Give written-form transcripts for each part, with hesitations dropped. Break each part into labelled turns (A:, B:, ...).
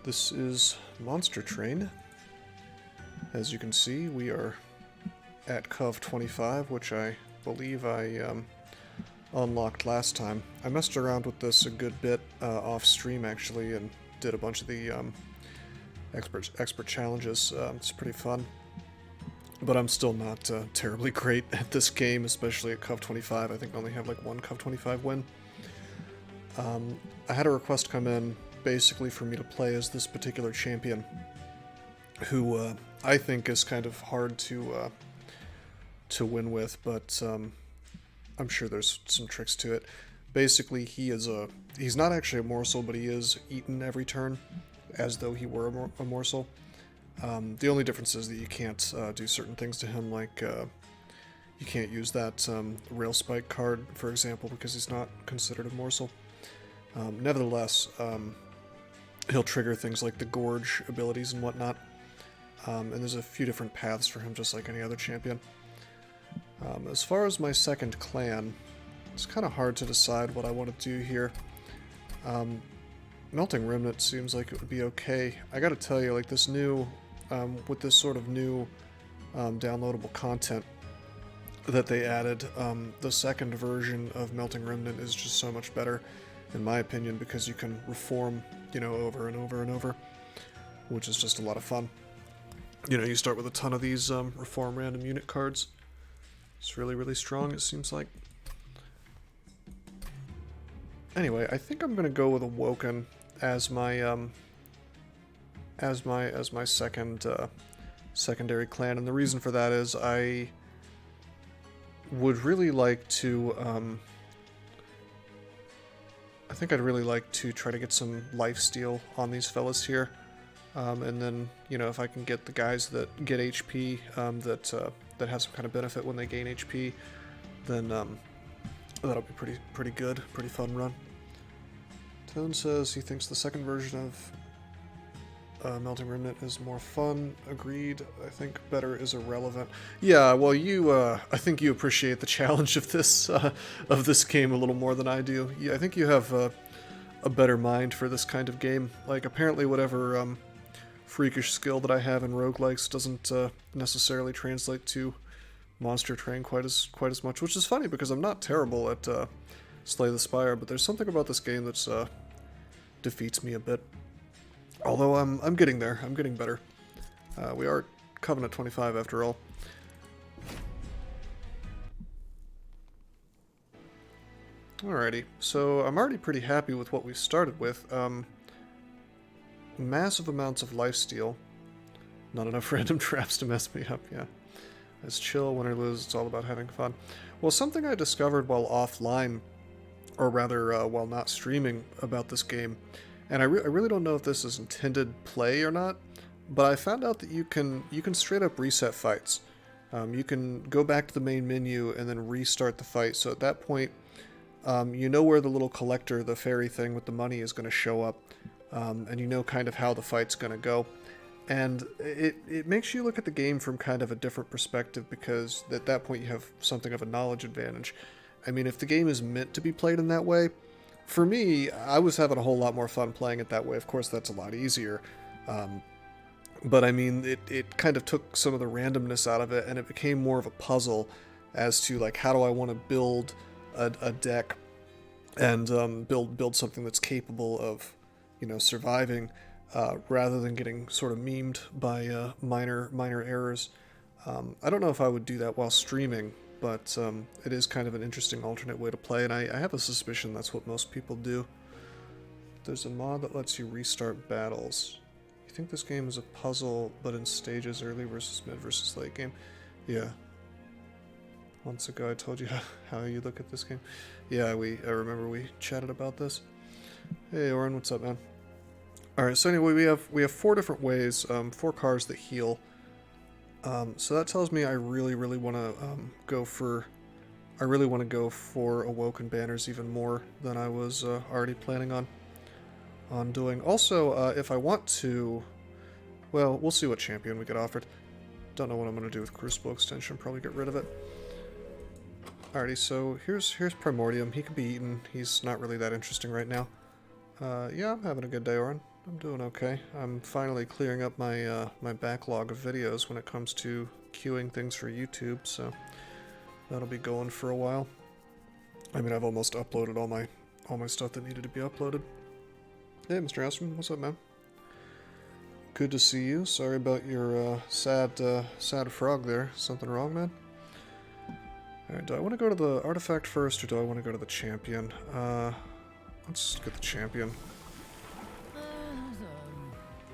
A: This is Monster Train. As you can see, we are at Cov 25, which I believe I unlocked last time. I messed around with this a good bit off stream actually, and did a bunch of the expert challenges. It's pretty fun, but I'm still not terribly great at this game, especially at Cov 25. I think I only have like one Cov 25 win. I had a request come in basically for me to play as this particular champion, who I think is kind of hard to win with, but I'm sure there's some tricks to it. Basically, he's not actually a morsel, but he is eaten every turn, as though he were a morsel. The only difference is that you can't do certain things to him, like you can't use that rail spike card, for example, because he's not considered a morsel. Nevertheless, he'll trigger things like the gorge abilities and whatnot, and there's a few different paths for him, just like any other champion. As far as my second clan, it's kind of hard to decide what I want to do here. Melting Remnant seems like it would be okay. I gotta tell you, like this new, with this sort of new downloadable content that they added, the second version of Melting Remnant is just so much better, in my opinion, because you can reform, you know, over and over and over, which is just a lot of fun. You know, you start with a ton of these reform random unit cards. It's really, really strong, it seems like. Anyway, I think I'm gonna go with Awoken as my secondary clan, and the reason for that is I would really like to I think I'd really like to try to get some lifesteal on these fellas here, and then, you know, if I can get the guys that get HP that have some kind of benefit when they gain HP, then that'll be pretty good, pretty fun run. Tone says he thinks the second version of Melting Remnant is more fun. Agreed. I think better is irrelevant. Yeah, well, I think you appreciate the challenge of this game a little more than I do. Yeah, I think you have a better mind for this kind of game. Like, apparently whatever freakish skill that I have in roguelikes doesn't necessarily translate to Monster Train quite as much, which is funny because I'm not terrible at Slay the Spire, but there's something about this game that's defeats me a bit. Although I'm getting there. I'm getting better. We are Covenant 25 after all. Alrighty, so I'm already pretty happy with what we've started with. Massive amounts of lifesteal. Not enough random traps to mess me up, yeah. It's chill, win or lose, it's all about having fun. Well, something I discovered while offline, or rather while not streaming about this game, and I really don't know if this is intended play or not, but I found out that you can straight up reset fights. You can go back to the main menu and then restart the fight, so at that point, you know where the little collector, the fairy thing with the money, is going to show up, and you know kind of how the fight's going to go. And it makes you look at the game from kind of a different perspective, because at that point you have something of a knowledge advantage. I mean, if the game is meant to be played in that way, for me, I was having a whole lot more fun playing it that way. Of course, that's a lot easier. But I mean, it kind of took some of the randomness out of it, and it became more of a puzzle as to, like, how do I want to build a deck and build something that's capable of, you know, surviving, rather than getting sort of memed by minor errors. I don't know if I would do that while streaming, but it is kind of an interesting alternate way to play, and I have a suspicion that's what most people do. There's a mod that lets you restart battles. You think this game is a puzzle, but in stages, early versus mid versus late game? Yeah. Months ago I told you how you look at this game. Yeah, I remember we chatted about this. Hey Oren, what's up, man? Alright, so anyway, we have 4 different ways, 4 cars that heal. So that tells me I really want to go for Awoken banners even more than I was already planning on doing. Also, if I want to, well, we'll see what champion we get offered. Don't know what I'm going to do with Crucible Extension. Probably get rid of it. Alrighty, so here's Primordium. He can be eaten. He's not really that interesting right now. Yeah, I'm having a good day, Oren. I'm doing okay. I'm finally clearing up my my backlog of videos when it comes to queuing things for YouTube, so that'll be going for a while. I mean, I've almost uploaded all my stuff that needed to be uploaded. Hey, Mr. Aspen, what's up, man? Good to see you. Sorry about your sad frog there. Something wrong, man? Alright, do I want to go to the artifact first, or do I want to go to the champion? Let's get the champion.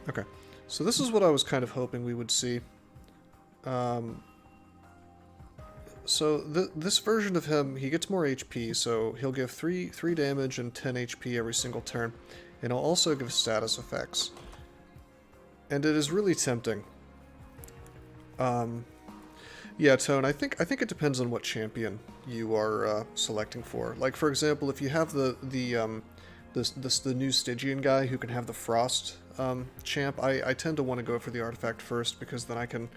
A: Okay, so this is what I was kind of hoping we would see. So this version of him, he gets more HP, so he'll give 3 damage and 10 HP every single turn, and he'll also give status effects. And it is really tempting. Yeah, Tone, I think it depends on what champion you are selecting for. Like, for example, if you have the new Stygian guy who can have the Frost champ, I tend to want to go for the artifact first, because then I can,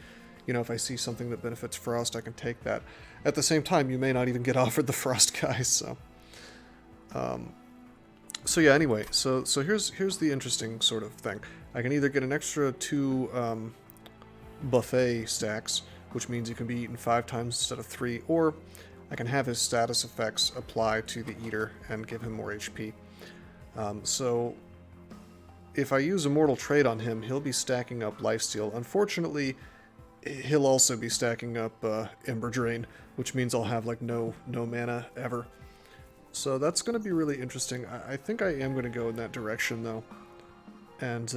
A: you know, if I see something that benefits Frost, I can take that. At the same time, you may not even get offered the Frost guy, so... So yeah, anyway, so here's the interesting sort of thing. I can either get an extra 2 buffet stacks, which means you can be eaten 5 times instead of 3, or I can have his status effects apply to the eater and give him more HP. So if I use Immortal Trait on him, he'll be stacking up Lifesteal. Unfortunately, he'll also be stacking up Ember Drain, which means I'll have like no mana ever. So that's going to be really interesting. I think I am going to go in that direction, though. And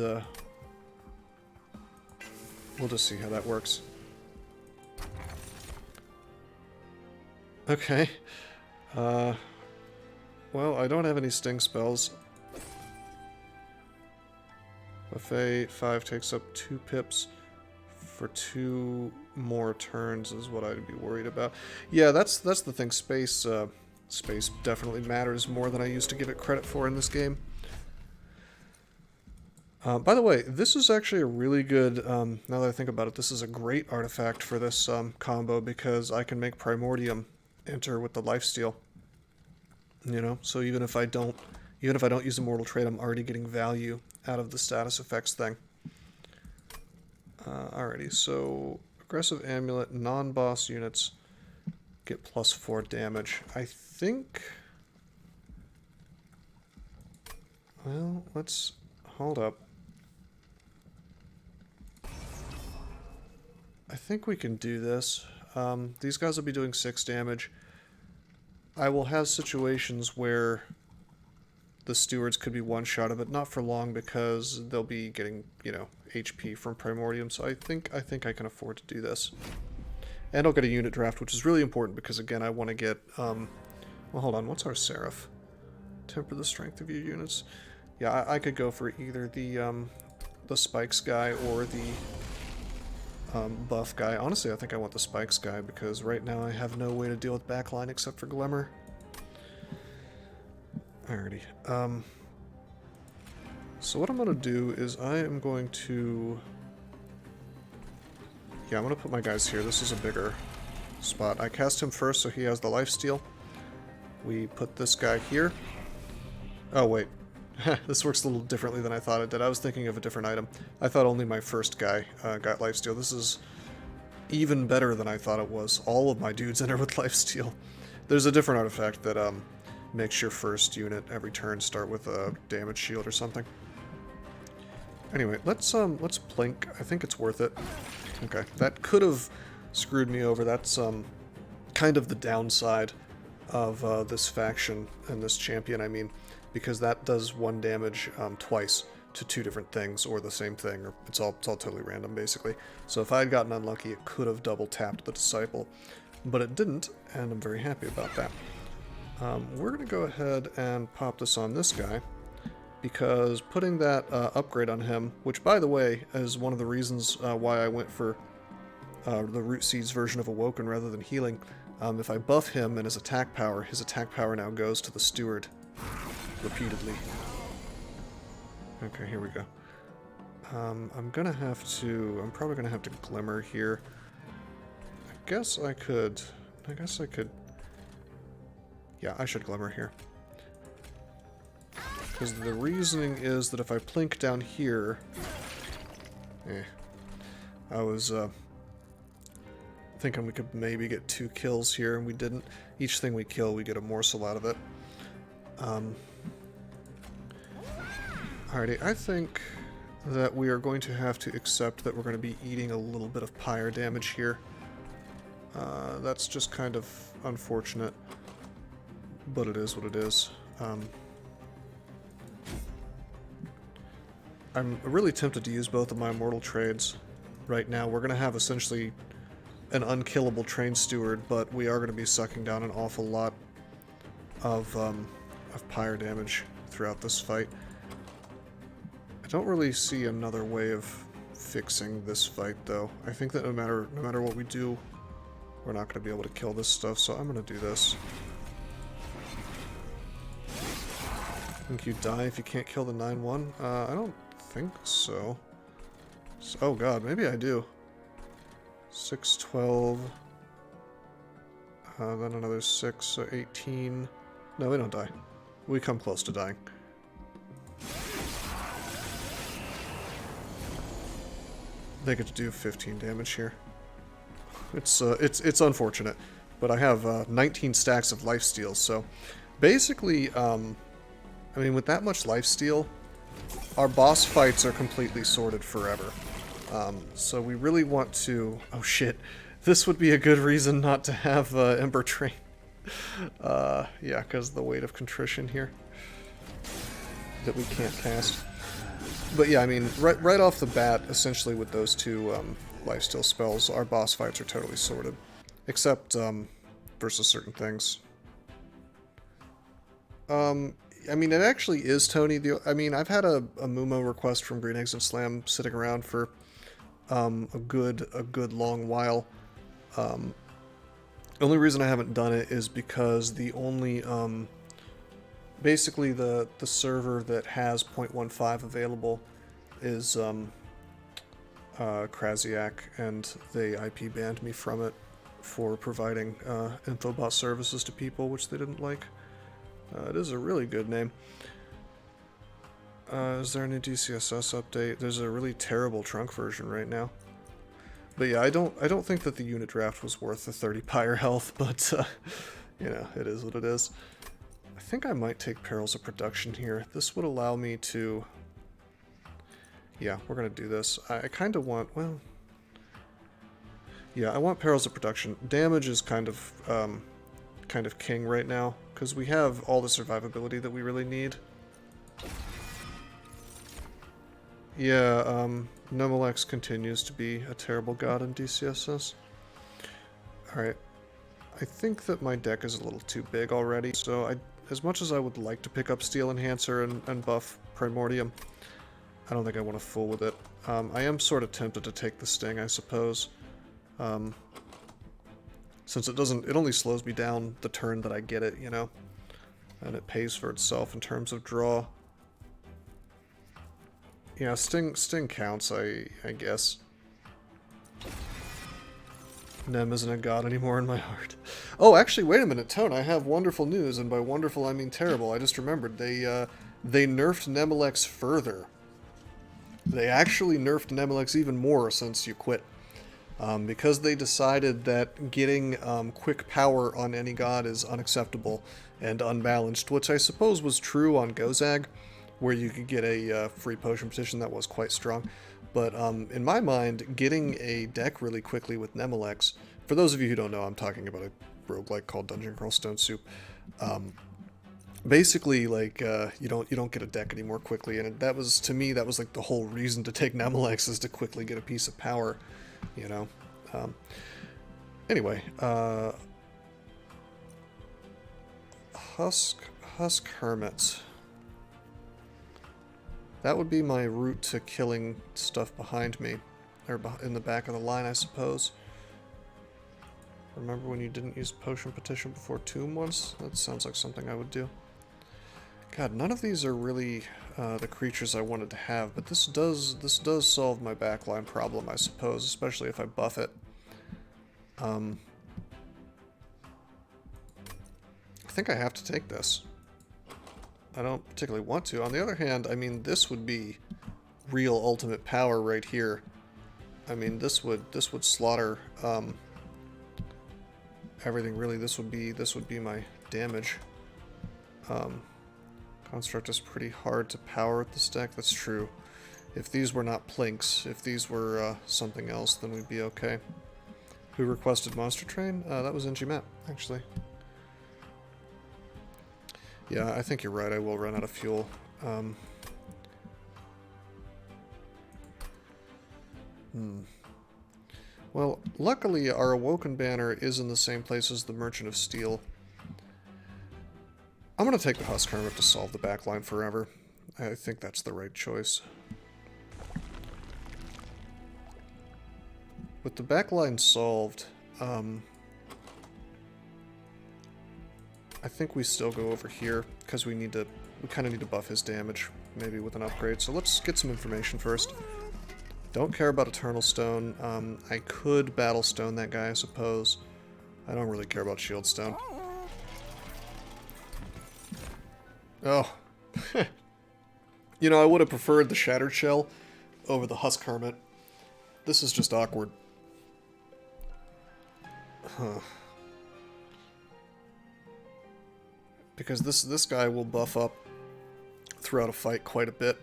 A: we'll just see how that works. Okay. Well, I don't have any sting spells. Buffet 5 takes up 2 pips for 2 more turns is what I'd be worried about. Yeah, that's the thing. Space definitely matters more than I used to give it credit for in this game. By the way, this is actually a really good, now that I think about it, this is a great artifact for this combo, because I can make Primordium enter with the lifesteal. You know, so even if I don't use Immortal Trait, I'm already getting value out of the status effects thing. Alrighty, so aggressive amulet, non-boss units get +4 damage. I think... Well, let's... Hold up. I think we can do this. These guys will be doing 6 damage. I will have situations where the stewards could be one-shotted, but not for long, because they'll be getting, you know, HP from Primordium, so I think I can afford to do this. And I'll get a unit draft, which is really important, because again, I want to get, well, hold on, what's our Seraph? Temper the strength of your units. Yeah, I could go for either the Spikes guy or the buff guy. Honestly, I think I want the Spikes guy, because right now I have no way to deal with backline except for Glimmer. Alrighty. So what I'm going to do is I am going to... Yeah, I'm going to put my guys here. This is a bigger spot. I cast him first, so he has the lifesteal. We put this guy here. Oh, wait. This works a little differently than I thought it did. I was thinking of a different item. I thought only my first guy got lifesteal. This is even better than I thought it was. All of my dudes enter with lifesteal. There's a different artifact that makes your first unit every turn start with a damage shield or something. Anyway, let's plink. I think it's worth it. Okay, that could have screwed me over. That's kind of the downside of this faction and this champion, I mean, because that does 1 damage twice to 2 different things, or the same thing, or it's all totally random, basically. So if I had gotten unlucky, it could have double tapped the Disciple, but it didn't, and I'm very happy about that. We're going to go ahead and pop this on this guy, because putting that upgrade on him, which, by the way, is one of the reasons why I went for the Root Seeds version of Awoken rather than healing. If I buff him and his attack power now goes to the Steward repeatedly. Okay, here we go. I'm probably gonna have to Glimmer here. I guess I could... Yeah, I should Glimmer here. Because the reasoning is that if I plink down here... I was thinking we could maybe get 2 kills here, and we didn't. Each thing we kill, we get a morsel out of it. Alrighty, I think that we are going to have to accept that we're going to be eating a little bit of pyre damage here. That's just kind of unfortunate, but it is what it is. I'm really tempted to use both of my immortal trades right now. We're going to have essentially an unkillable train steward, but we are going to be sucking down an awful lot of pyre damage throughout this fight. I don't really see another way of fixing this fight, though. I think that no matter what we do, we're not going to be able to kill this stuff, so I'm going to do this. Think you die if you can't kill the 9-1? I don't think so. Oh god, maybe I do. 6, 12. Then another 6, so 18. No, we don't die. We come close to dying. They get to do 15 damage here. It's unfortunate, but I have 19 stacks of lifesteal, so basically, I mean, with that much lifesteal, our boss fights are completely sorted forever. So we really want to... Oh shit, this would be a good reason not to have Ember Train. Yeah, because the weight of contrition here that we can't cast. But yeah, I mean, right off the bat, essentially with those 2 lifesteal spells, our boss fights are totally sorted. Except versus certain things. I mean, it actually is Tony. I mean, I've had a Mumo request from Green Eggs and Slam sitting around for a good long while. The only reason I haven't done it is because the only basically the server that has 0.15 available is Krasiak, and they IP banned me from it for providing infobot services to people, which they didn't like. It is a really good name. Is there a new DCSS update? There's a really terrible trunk version right now. But yeah, I don't think that the unit draft was worth the 30 pyre health, but you know, it is what it is. I think I might take Perils of Production here. This would allow me to... Yeah, we're gonna do this. I kind of want, well... Yeah, I want Perils of Production. Damage is kind of king right now, because we have all the survivability that we really need. Yeah, Nemelex continues to be a terrible god in DCSS. Alright. I think that my deck is a little too big already, so as much as I would like to pick up Steel Enhancer and buff Primordium, I don't think I want to fool with it. I am sort of tempted to take the Sting, I suppose. Since it only slows me down the turn that I get it, you know? And it pays for itself in terms of draw. Yeah, Sting counts, I guess. Nem isn't a god anymore in my heart. Oh, actually, wait a minute, Tone, I have wonderful news, and by wonderful I mean terrible. I just remembered, they nerfed Nemelex further. They actually nerfed Nemelex even more since you quit. Because they decided that getting quick power on any god is unacceptable and unbalanced, which I suppose was true on Gozag, where you could get a free potion petition that was quite strong. But in my mind, getting a deck really quickly with Nemelex, for those of you who don't know, I'm talking about a roguelike called Dungeon Crawl Stone Soup. Basically, like, you don't get a deck any more quickly, and that was, to me, that was like the whole reason to take Nemelex, is to quickly get a piece of power, you know. Anyway, Husk Hermit. That would be my route to killing stuff behind me, or in the back of the line, I suppose. Remember when you didn't use Potion Petition before Tomb once? That sounds like something I would do. God, none of these are really the creatures I wanted to have, but this does solve my backline problem, I suppose, especially if I buff it. I think I have to take this. I don't particularly want to. On the other hand, I mean, this would be real ultimate power right here. I mean, this would slaughter everything. Really, this would be my damage. Construct is pretty hard to power with this deck. That's true. If these were not Plinks, if these were something else, then we'd be okay. Who requested Monster Train? That was NG Matt, actually. Yeah, I think you're right. I will run out of fuel. Well, luckily our Awoken banner is in the same place as the Merchant of Steel. I'm going to take the Husk Hermit to solve the backline forever. I think that's the right choice. With the backline solved, I think we still go over here, because we kind of need to buff his damage, maybe with an upgrade. So let's get some information first. Don't care about Eternal Stone. I could Battle Stone that guy, I suppose. I don't really care about Shield Stone. Oh. You know, I would have preferred the Shattered Shell over the Husk Hermit. This is just awkward. Huh. Because this guy will buff up throughout a fight quite a bit.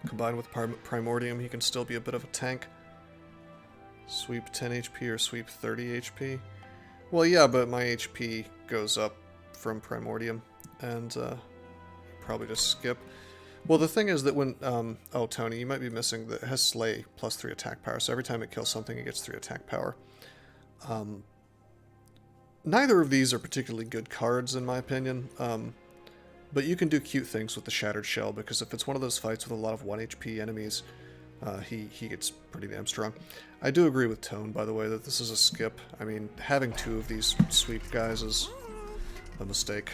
A: Combined with Primordium, he can still be a bit of a tank. Sweep 10 HP or sweep 30 HP? Well, yeah, but my HP goes up from Primordium, and probably just skip. Well, the thing is that when... oh, Tony, you might be missing that it has Slay plus 3 attack power, so every time it kills something, it gets 3 attack power. Neither of these are particularly good cards, in my opinion. But you can do cute things with the Shattered Shell, because if it's one of those fights with a lot of 1 HP enemies, he gets pretty damn strong. I do agree with Tone, by the way, that this is a skip. I mean, having 2 of these sweep guys is a mistake.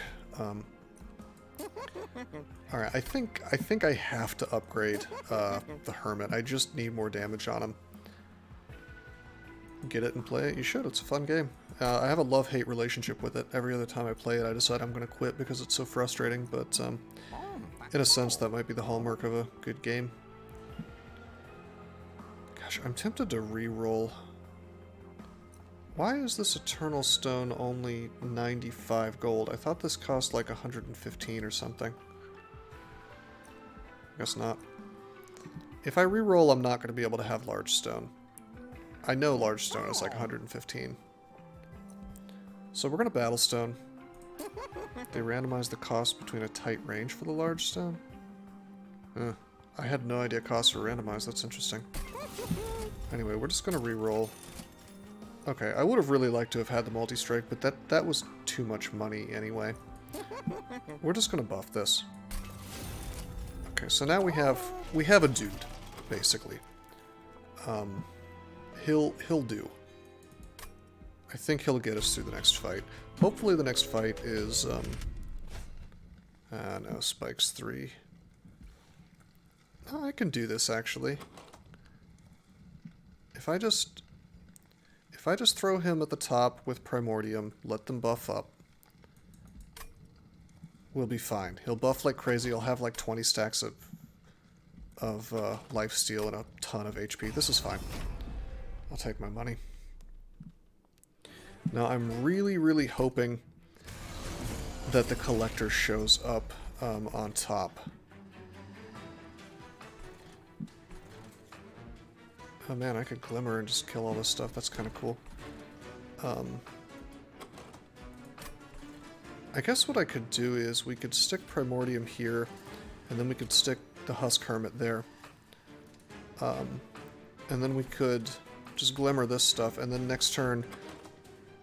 A: Alright, I think I have to upgrade the Hermit. I just need more damage on him. Get it and play it? You should. It's a fun game. I have a love-hate relationship with it. Every other time I play it, I decide I'm going to quit because it's so frustrating, but in a sense, that might be the hallmark of a good game. Gosh, I'm tempted to re-roll. Why is this Eternal Stone only 95 gold? I thought this cost like 115 or something. Guess not. If I re-roll, I'm not going to be able to have Large Stone. I know Large Stone is like 115. So we're going to Battle Stone. They randomize the cost between a tight range for the Large Stone? I had no idea costs were randomized. That's interesting. Anyway, we're just going to re-roll. Okay, I would have really liked to have had the multi-strike, but that was too much money anyway. We're just going to buff this. Okay, so now we have a dude, basically. He'll do. I think he'll get us through the next fight. Hopefully the next fight is, no, Spikes 3. Oh, I can do this, actually. If I just throw him at the top with Primordium, let them buff up, we'll be fine. He'll buff like crazy. He'll have like 20 stacks of lifesteal and a ton of HP. This is fine. I'll take my money. Now, I'm really, really hoping that the Collector shows up on top. Oh man, I could Glimmer and just kill all this stuff. That's kind of cool. I guess what I could do is we could stick Primordium here, and then we could stick the Husk Hermit there. And then we could just Glimmer this stuff, and then next turn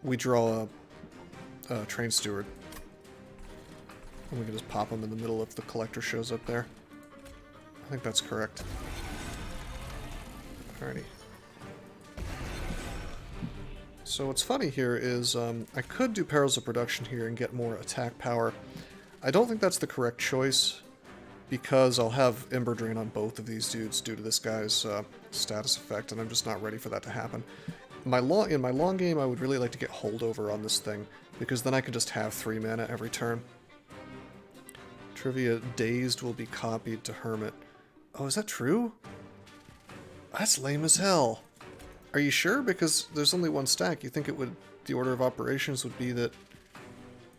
A: we draw a Train Steward. And we can just pop him in the middle if the Collector shows up there. I think that's correct. Alrighty. So what's funny here is I could do Perils of Production here and get more attack power. I don't think that's the correct choice, because I'll have Ember Drain on both of these dudes due to this guy's status effect, and I'm just not ready for that to happen. In my long game, I would really like to get holdover on this thing, because then I could just have 3 mana every turn. Trivia, Dazed will be copied to Hermit. Oh, is that true? That's lame as hell. Are you sure? Because there's only one stack. You think it would... The order of operations would be that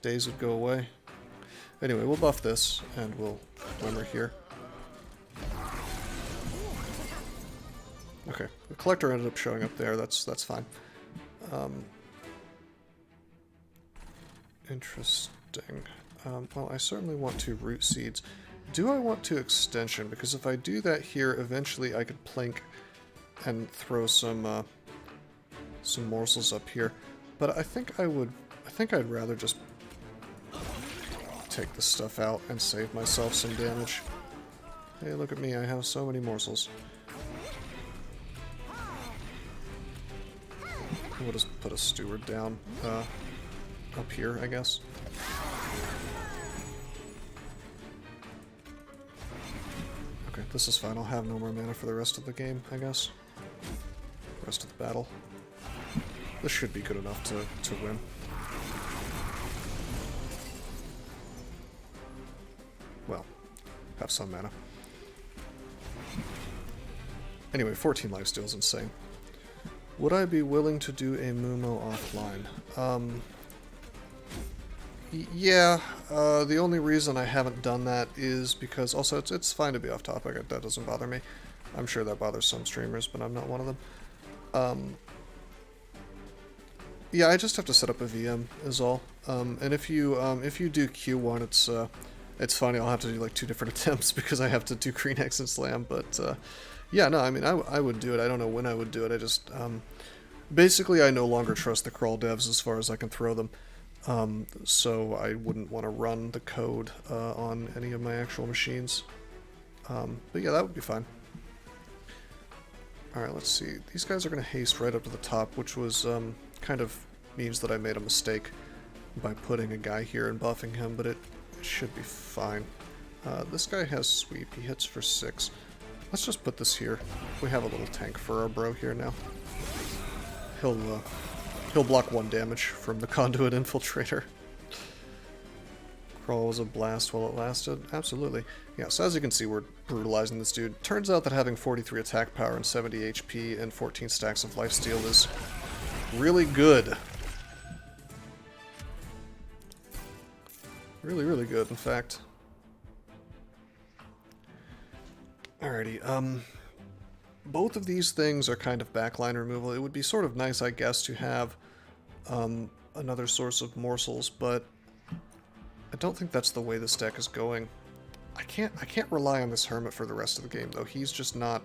A: Daze would go away. Anyway, we'll buff this, and we'll Glimmer here. Okay, the Collector ended up showing up there. That's fine. Interesting. Well, I certainly want to Root Seeds. Do I want to Extension? Because if I do that here, eventually I could Plink and throw some morsels up here. But I think I'd rather just take this stuff out and save myself some damage. Hey, look at me, I have so many morsels. We'll just put a Steward down up here, I guess. Okay, this is fine. I'll have no more mana for the rest of the game, I guess. The rest of the battle. This should be good enough to win. Well, have some mana. Anyway, 14 lifesteal is insane. Would I be willing to do a Mumo offline? Yeah, the only reason I haven't done that is because, also, it's fine to be off topic, that doesn't bother me. I'm sure that bothers some streamers, but I'm not one of them. Yeah, I just have to set up a VM, is all. And if you do Q1, it's funny, I'll have to do like 2 different attempts because I have to do Green X and Slam, but, yeah, no, I mean, I would do it. I don't know when I would do it. I just, basically, I no longer trust the crawl devs as far as I can throw them. So I wouldn't want to run the code on any of my actual machines. But yeah, that would be fine. Alright, let's see. These guys are going to haste right up to the top, which was kind of means that I made a mistake by putting a guy here and buffing him, but it should be fine. This guy has sweep. He hits for 6. Let's just put this here. We have a little tank for our bro here now. He'll block 1 damage from the Conduit Infiltrator. Crawl was a blast while it lasted. Absolutely. Yeah, so as you can see, we're brutalizing this dude. Turns out that having 43 attack power and 70 HP and 14 stacks of lifesteal is really good. Really, really good, in fact. Alrighty, both of these things are kind of backline removal. It would be sort of nice, I guess, to have another source of morsels, but I don't think that's the way this deck is going. I can't rely on this Hermit for the rest of the game, though. He's just not...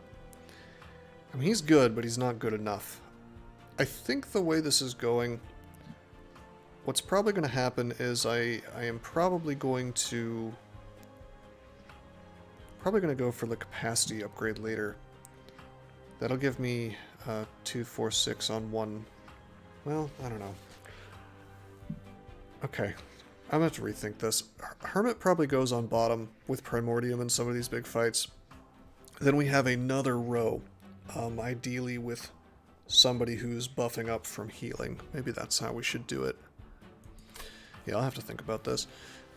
A: I mean, he's good, but he's not good enough. I think the way this is going, what's probably going to happen is I am probably going to go for the capacity upgrade later. That'll give me 2, 4, 6 on 1. Well, I don't know. Okay, I'm going to have to rethink this. Hermit probably goes on bottom with Primordium in some of these big fights. Then we have another row, ideally with somebody who's buffing up from healing. Maybe that's how we should do it. Yeah, I'll have to think about this.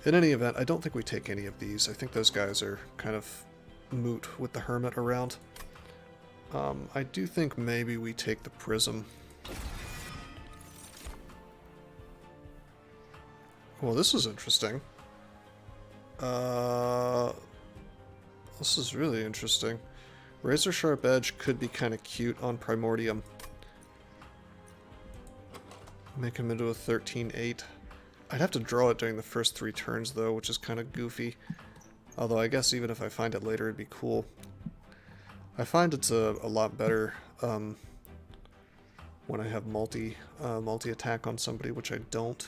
A: In any event, I don't think we take any of these. I think those guys are kind of moot with the Hermit around. I do think maybe we take the Prism. Well, this is interesting. This is really interesting. Razor Sharp Edge could be kind of cute on Primordium. Make him into a 13-8. I'd have to draw it during the first 3 turns, though, which is kind of goofy. Although I guess even if I find it later, it'd be cool. I find it's a lot better when I have multi-attack on somebody, which I don't.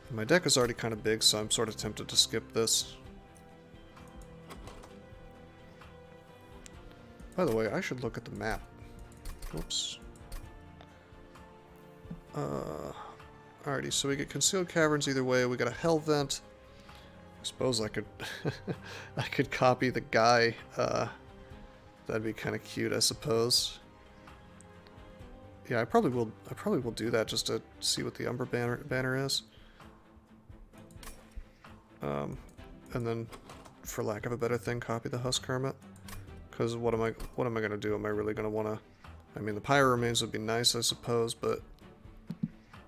A: And my deck is already kind of big, so I'm sort of tempted to skip this. By the way, I should look at the map. Whoops. Alrighty, so we get Concealed Caverns either way. We got a Hell Vent. I suppose I could I could copy the guy. That'd be kind of cute, I suppose. Yeah, I probably will. I probably will do that just to see what the Umbra banner is. And then, for lack of a better thing, copy the Husk Hermit. Because what am I gonna do? Am I really gonna wanna? I mean, the Pyro Remains would be nice, I suppose, but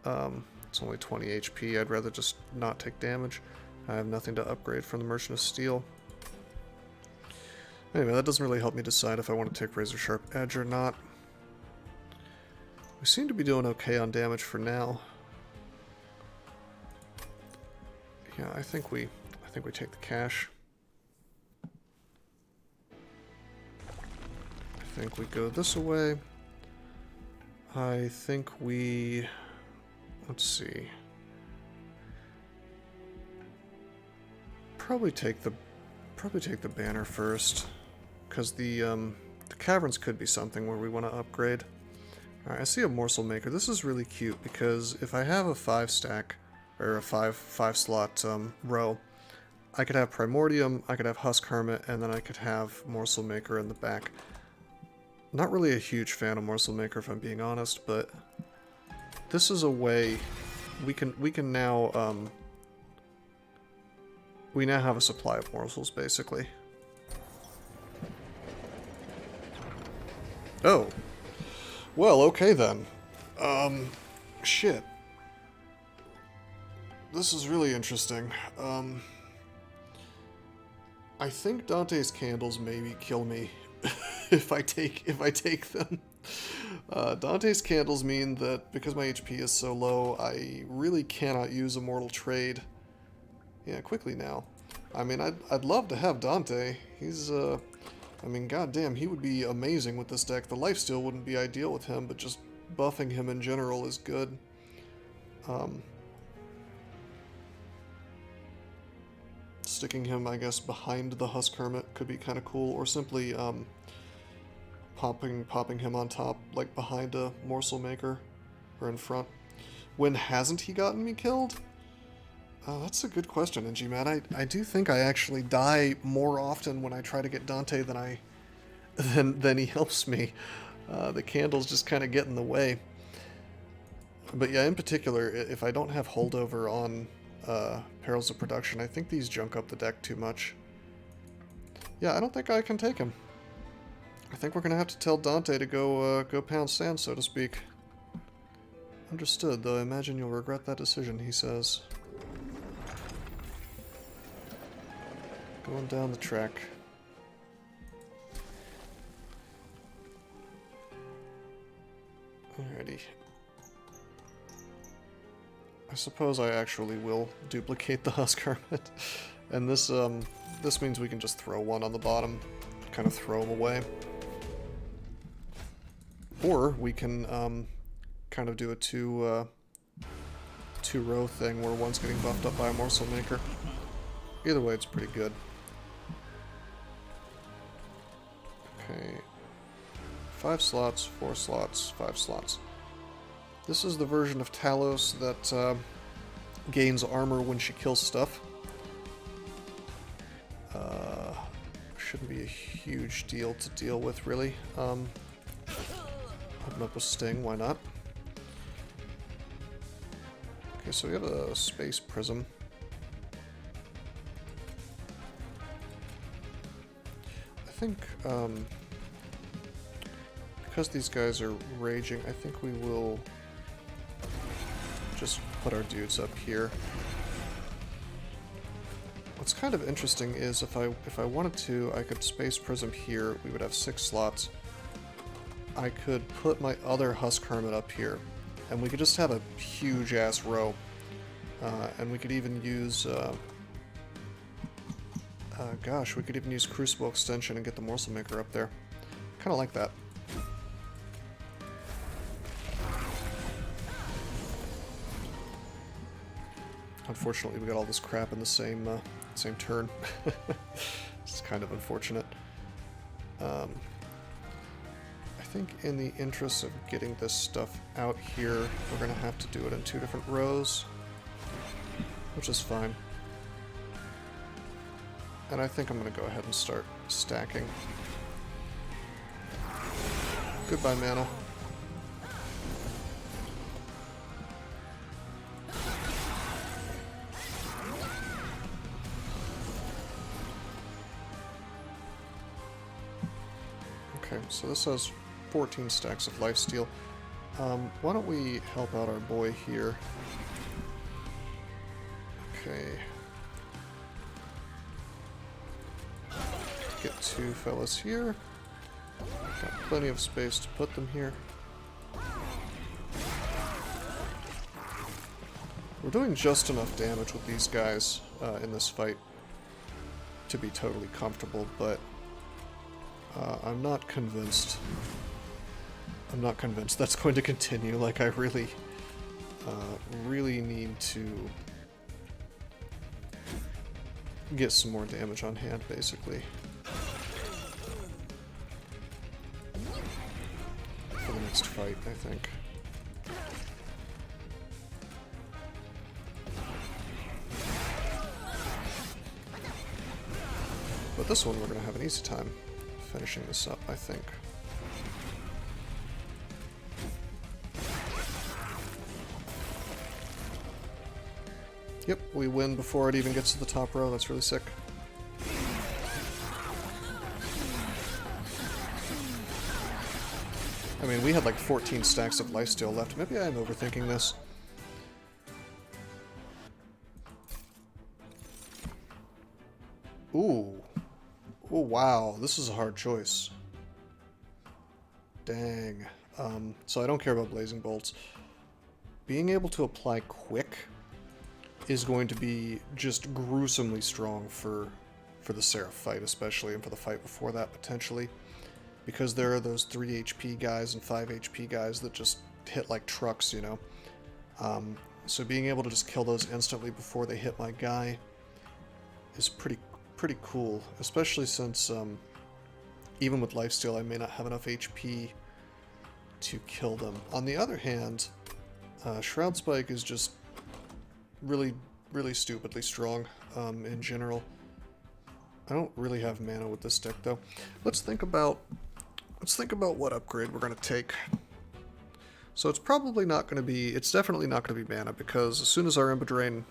A: it's only 20 HP. I'd rather just not take damage. I have nothing to upgrade from the Merchant of Steel. Anyway, that doesn't really help me decide if I want to take Razor Sharp Edge or not. We seem to be doing okay on damage for now. Yeah, I think we take the cash. I think we go this way. I think we... Let's see. Probably take the banner first, because the caverns could be something where we want to upgrade. All right, I see a morsel maker. This is really cute because if I have a 5-stack or a five slot row, I could have Primordium, I could have Husk Hermit, and then I could have morsel maker in the back. Not really a huge fan of morsel maker if I'm being honest, but this is a way we can now we now have a supply of morsels, basically. Oh. Well, okay then. Shit. This is really interesting. I think Dante's candles maybe kill me if I take them. Dante's candles mean that because my HP is so low, I really cannot use a mortal trade. Yeah, quickly now. I mean, I'd love to have Dante. He's, I mean, goddamn, he would be amazing with this deck. The lifesteal wouldn't be ideal with him, but just buffing him in general is good. Sticking him, I guess, behind the Husk Hermit could be kind of cool, or simply, popping him on top, like behind a Morsel Maker, or in front. When hasn't he gotten me killed? That's a good question, NG-Man. I do think I actually die more often when I try to get Dante than he helps me. The candles just kind of get in the way. But yeah, in particular, if I don't have holdover on Perils of Production, I think these junk up the deck too much. Yeah, I don't think I can take him. I think we're gonna have to tell Dante to go pound sand, so to speak. Understood, though I imagine you'll regret that decision, he says. Going down the track. Alrighty. I suppose I actually will duplicate the Husk Hermit. And this means we can just throw one on the bottom. Kind of throw him away. Or we can kind of do a two-row thing where one's getting buffed up by a Morsel Maker. Either way, it's pretty good. Okay. 5 slots, 4 slots, 5 slots. This is the version of Talos that gains armor when she kills stuff. Shouldn't be a huge deal to deal with, really. Open up with Sting, why not? Okay, so we have a Space Prism. I think, because these guys are raging, I think we will just put our dudes up here. What's kind of interesting is if I wanted to, I could Space Prism here. We would have 6 slots. I could put my other Husk Hermit up here, and we could just have a huge-ass row. And we could even use... gosh, we could even use Crucible Extension and get the Morsel Maker up there. Kind of like that. Unfortunately, we got all this crap in the same turn. It's kind of unfortunate. I think in the interest of getting this stuff out here, we're going to have to do it in 2 different rows, which is fine. And I think I'm going to go ahead and start stacking. Goodbye, mana. Okay, so this has 14 stacks of lifesteal. Why don't we help out our boy here? Okay. Get two fellas here. Got plenty of space to put them here. We're doing just enough damage with these guys in this fight to be totally comfortable, but I'm not convinced. I'm not convinced that's going to continue. Like, I really need to get some more damage on hand, basically. For the next fight, I think. But this one we're going to have an easy time finishing this up, I think. Yep, we win before it even gets to the top row. That's really sick. I mean, we had like 14 stacks of lifesteal left. Maybe I'm overthinking this. Ooh. Oh, wow. This is a hard choice. Dang. So I don't care about blazing bolts. Being able to apply quick is going to be just gruesomely strong for the Seraph fight, especially, and for the fight before that, potentially. Because there are those 3 HP guys and 5 HP guys that just hit like trucks, you know? So being able to just kill those instantly before they hit my guy is pretty cool, especially since even with lifesteal I may not have enough HP to kill them. On the other hand, Shroud Spike is just really stupidly strong in general. I don't really have mana with this deck though. Let's think about what upgrade we're going to take. So it's probably not going to be, it's definitely not going to be mana, because as soon as our Ember Drain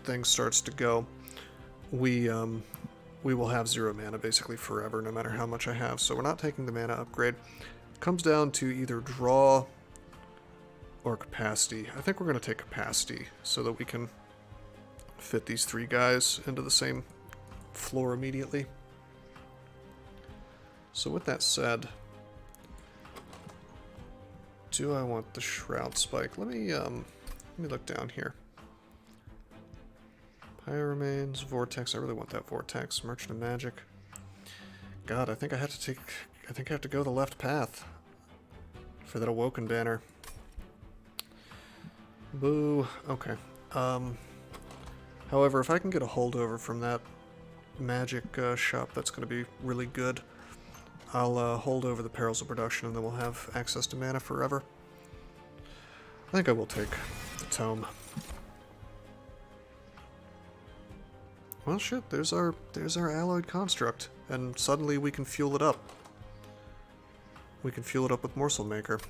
A: thing starts to go, we will have 0 mana basically forever, no matter how much I have. So we're not taking the mana upgrade. It comes down to either draw or capacity. I think we're going to take capacity so that we can fit these 3 guys into the same floor immediately. So with that said, do I want the Shroud Spike? Let me look down here. Pyro Remains, Vortex. I really want that Vortex. Merchant of Magic. God, I think I have to go the left path for that Awoken banner. Boo. Okay. However, if I can get a holdover from that magic shop, that's going to be really good. I'll hold over the Perils of Production, and then we'll have access to mana forever. I think I will take the Tome. Well, shit, there's our alloyed construct, and suddenly we can fuel it up. We can fuel it up with Morsel Maker.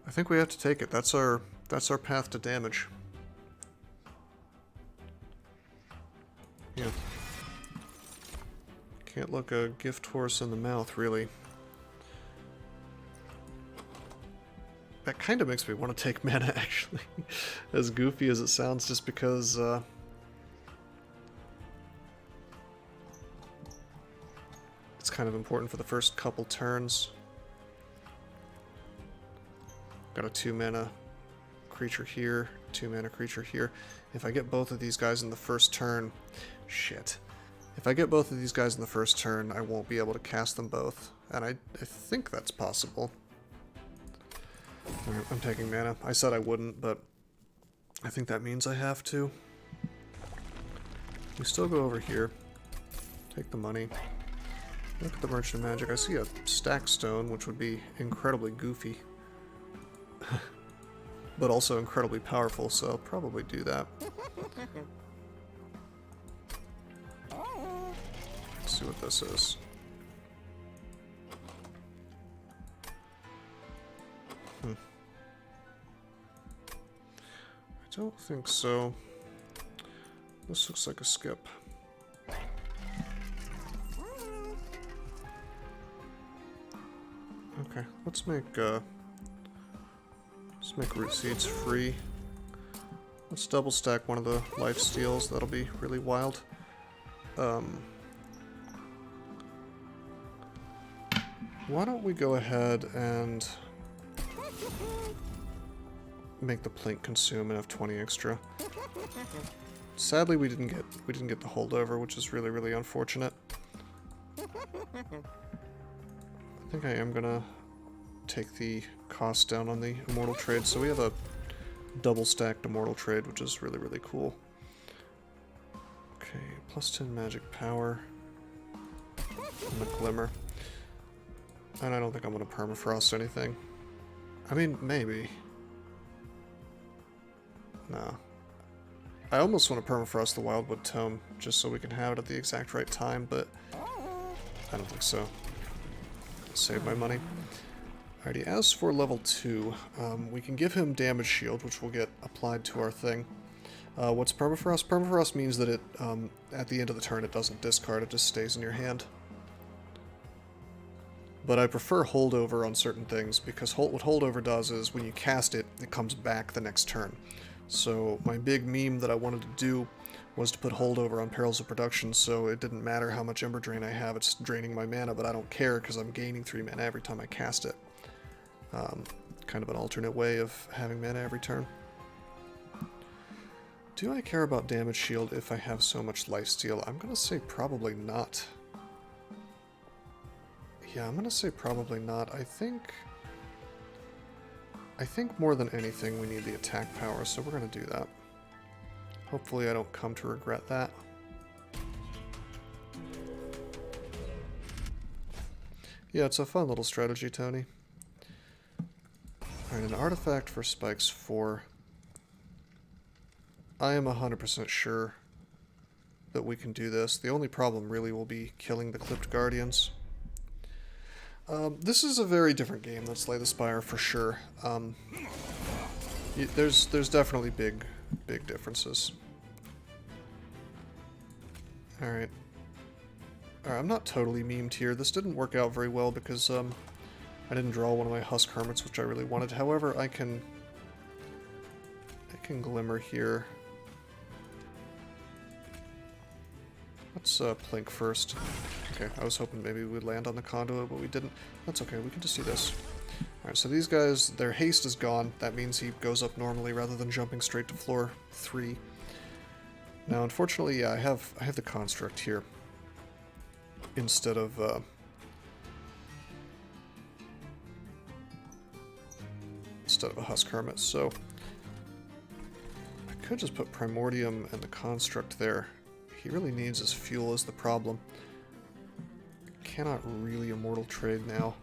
A: I think we have to take it. That's our path to damage. Yeah. Can't look a gift horse in the mouth, really. That kind of makes me want to take mana, actually. As goofy as it sounds, just because, it's kind of important for the first couple turns. Got a 2 mana creature here, 2 mana creature here. If I get both of these guys in the first turn... Shit. If I get both of these guys in the first turn, I won't be able to cast them both. And I think that's possible. Alright, I'm taking mana. I said I wouldn't, but I think that means I have to. We still go over here. Take the money. Look at the Merchant of Magic. I see a stack stone, which would be incredibly goofy. But also incredibly powerful, so I'll probably do that. Let's see what this is. I don't think so. This looks like a skip. Okay, let's make root seeds free. Let's double stack one of the life steals. That'll be really wild. Why don't we go ahead and make the plink consume and have 20 extra. Sadly, we didn't get the holdover, which is really, really unfortunate. I think I am gonna take the cost down on the immortal trade, so we have a double stacked immortal trade, which is really, really cool. Okay, plus 10 magic power and the glimmer. And I don't think I'm gonna permafrost anything. I mean, maybe. No. I almost want to permafrost the Wildwood Tome, just so we can have it at the exact right time, but I don't think so. Save my money. Alrighty, as for level 2, we can give him damage shield, which will get applied to our thing. What's permafrost? Permafrost means that it, at the end of the turn, it doesn't discard, it just stays in your hand. But I prefer holdover on certain things, because what holdover does is when you cast it, it comes back the next turn. So my big meme that I wanted to do was to put holdover on Perils of Production, so it didn't matter how much Ember Drain I have, it's draining my mana, but I don't care because I'm gaining 3 mana every time I cast it. Kind of an alternate way of having mana every turn. Do I care about damage shield if I have so much lifesteal? I'm gonna say probably not. Yeah, I'm gonna say probably not. I think more than anything we need the attack power, so we're gonna do that. Hopefully I don't come to regret that. Yeah, it's a fun little strategy, Tony. Alright, an artifact for spikes 4. I am 100% sure that we can do this. The only problem really will be killing the Clipped Guardians. This is a very different game than Slay the Spire for sure. There's definitely big differences. Alright. Alright, I'm not totally memed here. This didn't work out very well because I didn't draw one of my Husk Hermits, which I really wanted. However, I can Glimmer here. Let's plink first. Okay, I was hoping maybe we'd land on the conduit, but we didn't. That's okay, we can just do this. Alright, so these guys, their haste is gone. That means he goes up normally rather than jumping straight to floor 3. Now, unfortunately, yeah, I have the construct here instead of a Husk Hermit, so I could just put Primordium and the construct there. He really needs his fuel is the problem. Cannot really immortal trade now.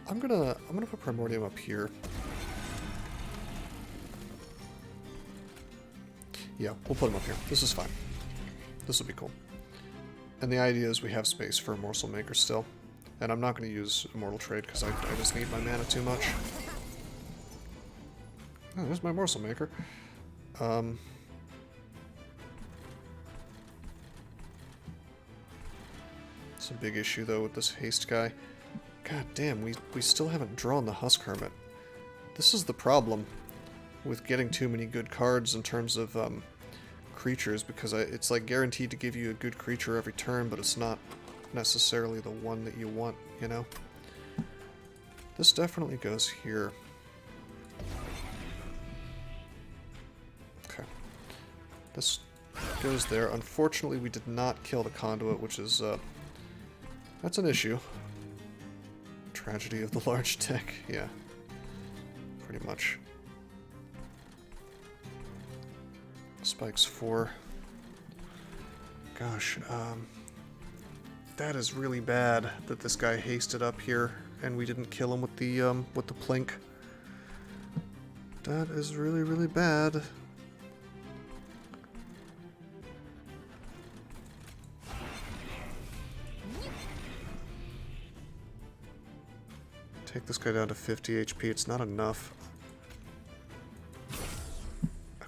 A: I'm gonna put Primordium up here. Yeah, we'll put him up here. This is fine. This will be cool. And the idea is we have space for a Morsel Maker still. And I'm not going to use Immortal Trade because I just need my mana too much. Oh, there's my Morsel Maker. It's a big issue though with this haste guy. God damn, we still haven't drawn the Husk Hermit. This is the problem with getting too many good cards in terms of creatures, because it's like guaranteed to give you a good creature every turn, but it's not necessarily the one that you want, you know? This definitely goes here. Okay. This goes there. Unfortunately, we did not kill the conduit, which is, that's an issue. Tragedy of the large deck, yeah. Pretty much. Spikes 4. Gosh, that is really bad that this guy hasted up here and we didn't kill him with the plink. That is really, really bad. Take this guy down to 50 HP. It's not enough.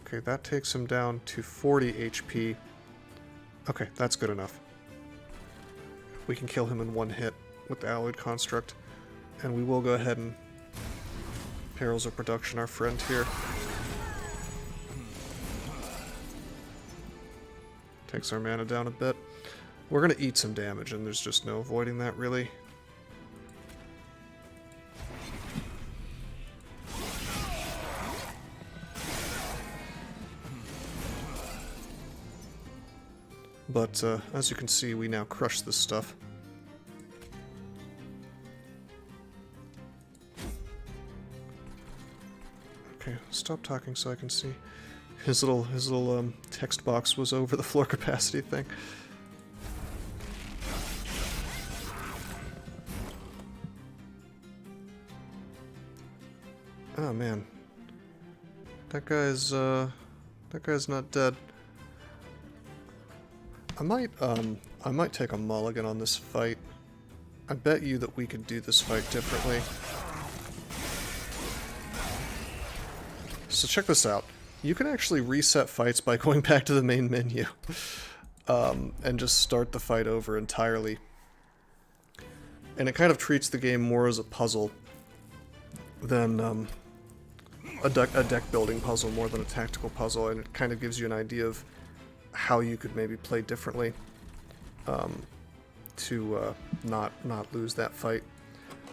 A: Okay, that takes him down to 40 HP. Okay, that's good enough. We can kill him in one hit with the Alloyed Construct. And we will go ahead and Perils of Production our friend here. Takes our mana down a bit. We're going to eat some damage, and there's just no avoiding that, really. But, as you can see, we now crush this stuff. Okay, stop talking so I can see. His little text box was over the floor capacity thing. Oh man, that guy's not dead. I might take a mulligan on this fight. I bet you that we could do this fight differently. So check this out. You can actually reset fights by going back to the main menu and just start the fight over entirely. And it kind of treats the game more as a puzzle than a deck building puzzle more than a tactical puzzle, and it kind of gives you an idea of how you could maybe play differently to not lose that fight.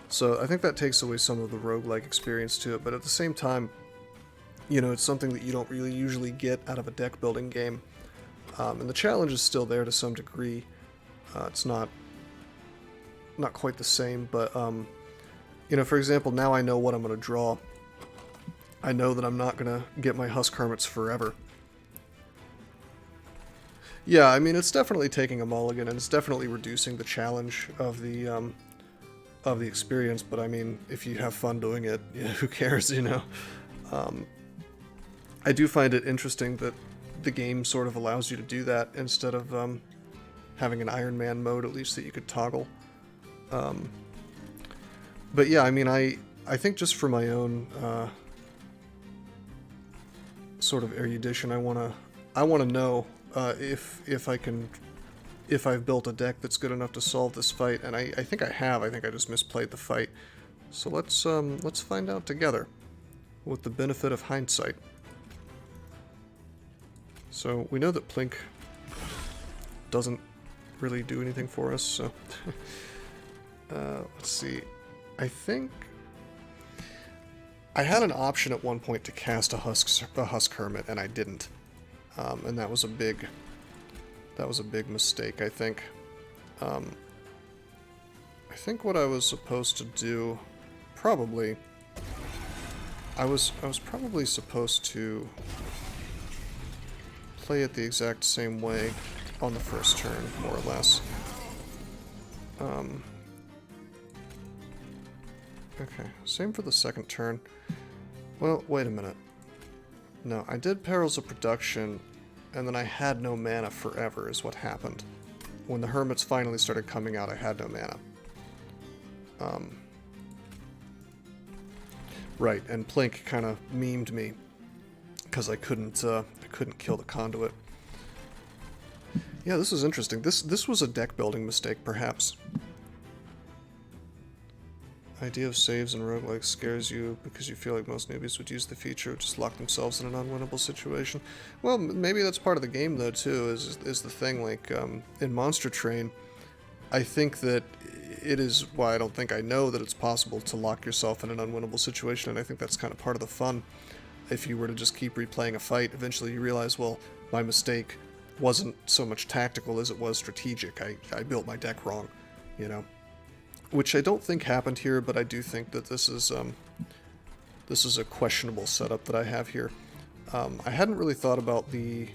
A: So I think that takes away some of the roguelike experience to it, but at the same time, you know, it's something that you don't really usually get out of a deck building game. And the challenge is still there to some degree. It's not quite the same, but, you know, for example, now I know what I'm going to draw. I know that I'm not going to get my Husk Hermits forever. Yeah, I mean, it's definitely taking a mulligan, and it's definitely reducing the challenge of the experience, but I mean, if you have fun doing it, yeah, who cares, you know? I do find it interesting that the game sort of allows you to do that instead of having an Iron Man mode, at least, that you could toggle. But yeah, I mean, I think just for my own sort of erudition, I wanna know if I've built a deck that's good enough to solve this fight, and I think I have. I think I just misplayed the fight. So let's find out together with the benefit of hindsight. So we know that Plink doesn't really do anything for us, so let's see. I think I had an option at one point to cast a Husk Hermit, and I didn't, and that was a big mistake. I think. I think what I was supposed to do, probably, I was probably supposed to play it the exact same way on the first turn, more or less. Okay, same for the second turn. Well, wait a minute. No, I did Perils of Production, and then I had no mana forever, is what happened. When the Hermits finally started coming out, I had no mana. Right, and Plink kind of memed me, because I couldn't kill the Conduit. Yeah, this is interesting. This was a deck building mistake, perhaps. Idea of saves and roguelikes scares you because you feel like most newbies would use the feature, just lock themselves in an unwinnable situation. Well, maybe that's part of the game, though, too, is the thing. Like, in Monster Train, I think that it is, well, I don't think I know that it's possible to lock yourself in an unwinnable situation, and I think that's kind of part of the fun. If you were to just keep replaying a fight, eventually you realize, well, my mistake wasn't so much tactical as it was strategic. I built my deck wrong, you know? Which I don't think happened here, but I do think that this is a questionable setup that I have here. I hadn't really thought about the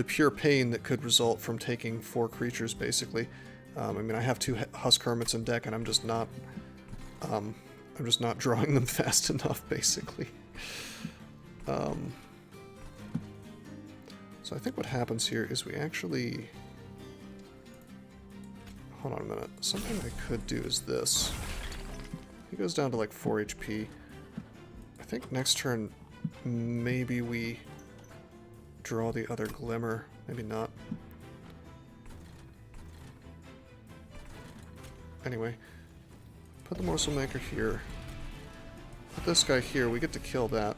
A: pure pain that could result from taking 4 creatures, basically. I mean, I have 2 Husk Hermits in deck, and I'm just not drawing them fast enough, basically. So I think what happens here is we actually... Hold on a minute. Something I could do is this. He goes down to like 4 HP. I think next turn, maybe we draw the other Glimmer. Maybe not. Anyway, put the morsel maker here. Put this guy here. We get to kill that.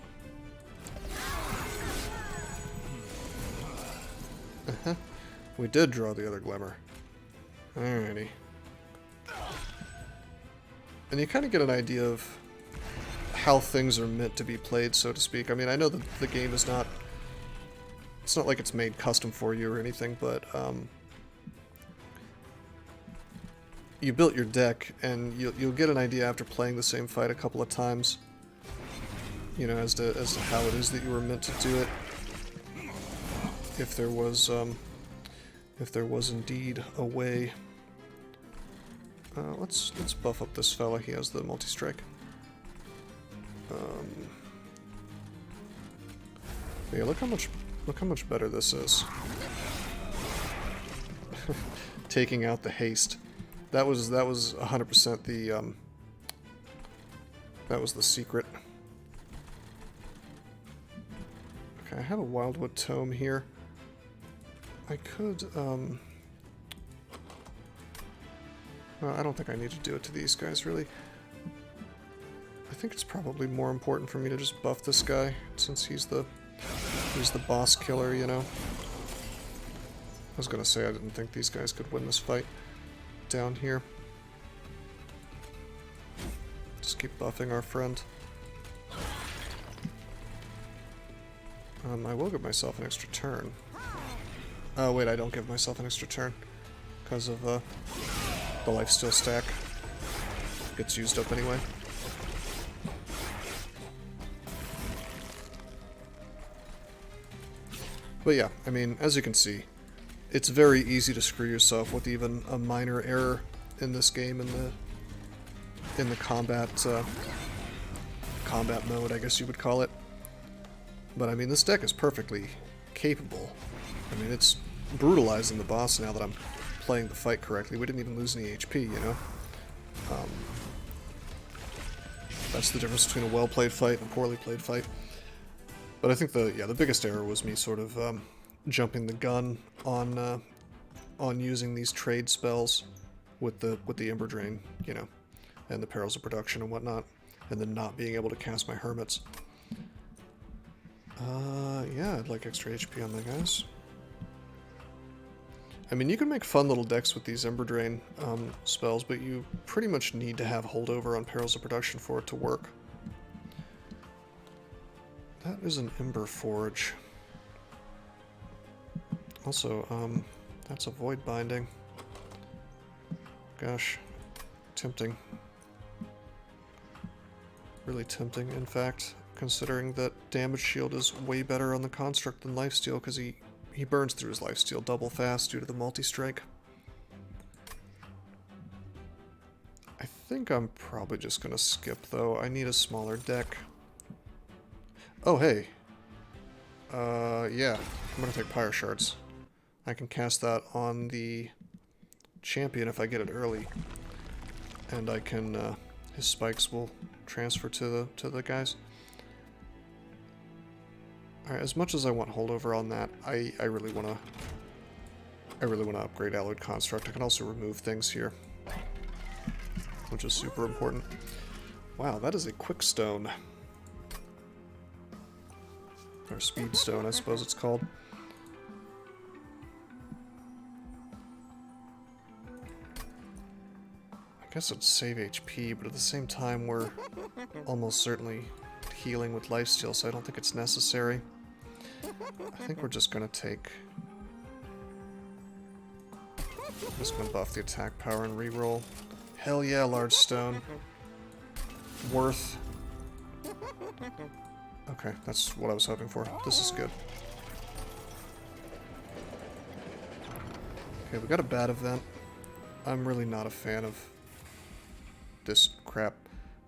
A: We did draw the other glimmer. Alrighty. And you kind of get an idea of how things are meant to be played, so to speak. I mean, I know that the game is not... It's not like it's made custom for you or anything, but you built your deck, and you'll get an idea after playing the same fight a couple of times, you know, as to how it is that you were meant to do it. If there was indeed a way. Let's buff up this fella. He has the multi-strike. Yeah, look how much better this is. Taking out the haste. That was 100% the that was the secret. Okay, I have a Wildwood Tome here. I could well, I don't think I need to do it to these guys really. I think it's probably more important for me to just buff this guy since he's the boss killer, you know. I was gonna say I didn't think these guys could win this fight down here. Just keep buffing our friend. I will give myself an extra turn. Oh wait, I don't give myself an extra turn because of the lifesteal stack. Gets used up anyway. But yeah, I mean, as you can see, it's very easy to screw yourself with even a minor error in this game in the combat mode, I guess you would call it. But I mean, this deck is perfectly capable. I mean, it's brutalizing the boss now that I'm playing the fight correctly. We didn't even lose any HP, you know? That's the difference between a well-played fight and a poorly played fight. But I think the biggest error was me sort of jumping the gun on using these trade spells with the Umbra Drain, you know, and the Perils of Production and whatnot, and then not being able to cast my Hermits. Yeah, I'd like extra HP on the guys. I mean, you can make fun little decks with these Umbra Drain spells, but you pretty much need to have holdover on Perils of Production for it to work. That is an Ember Forge. Also, that's a Void Binding. Gosh, tempting. Really tempting, in fact, considering that Damage Shield is way better on the Construct than Lifesteal, because he burns through his lifesteal double fast due to the multi-strike. I think I'm probably just gonna skip, though. I need a smaller deck. Oh, hey. Yeah. I'm gonna take Pyre Shards. I can cast that on the champion if I get it early. And I can, his spikes will transfer to the guys. Alright, as much as I want holdover on that, I really wanna upgrade Alloyed Construct. I can also remove things here, which is super important. Wow, that is a quick stone. Or speed stone, I suppose it's called. I guess it'd save HP, but at the same time we're almost certainly healing with lifesteal, so I don't think it's necessary. I think we're just gonna take... I'm just gonna buff the attack power and reroll. Hell yeah, large stone. Worth. Okay, that's what I was hoping for. This is good. Okay, we got a bad event. I'm really not a fan of this crap.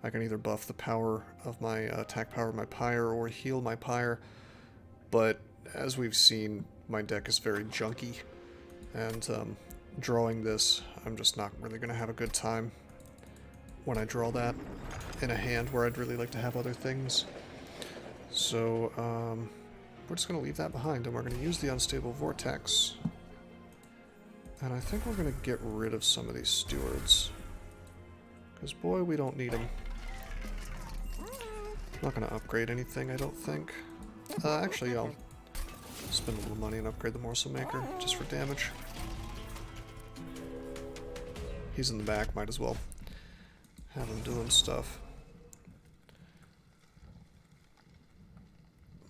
A: I can either buff the power of my attack power of my Pyre or heal my Pyre, but as we've seen, my deck is very junky, and drawing this, I'm just not really going to have a good time when I draw that in a hand where I'd really like to have other things. So, we're just going to leave that behind, and we're going to use the Unstable Vortex. And I think we're going to get rid of some of these stewards. Because, boy, we don't need him. I'm not going to upgrade anything, I don't think. Actually, I'll spend a little money and upgrade the Morsel Maker, just for damage. He's in the back, might as well have him doing stuff.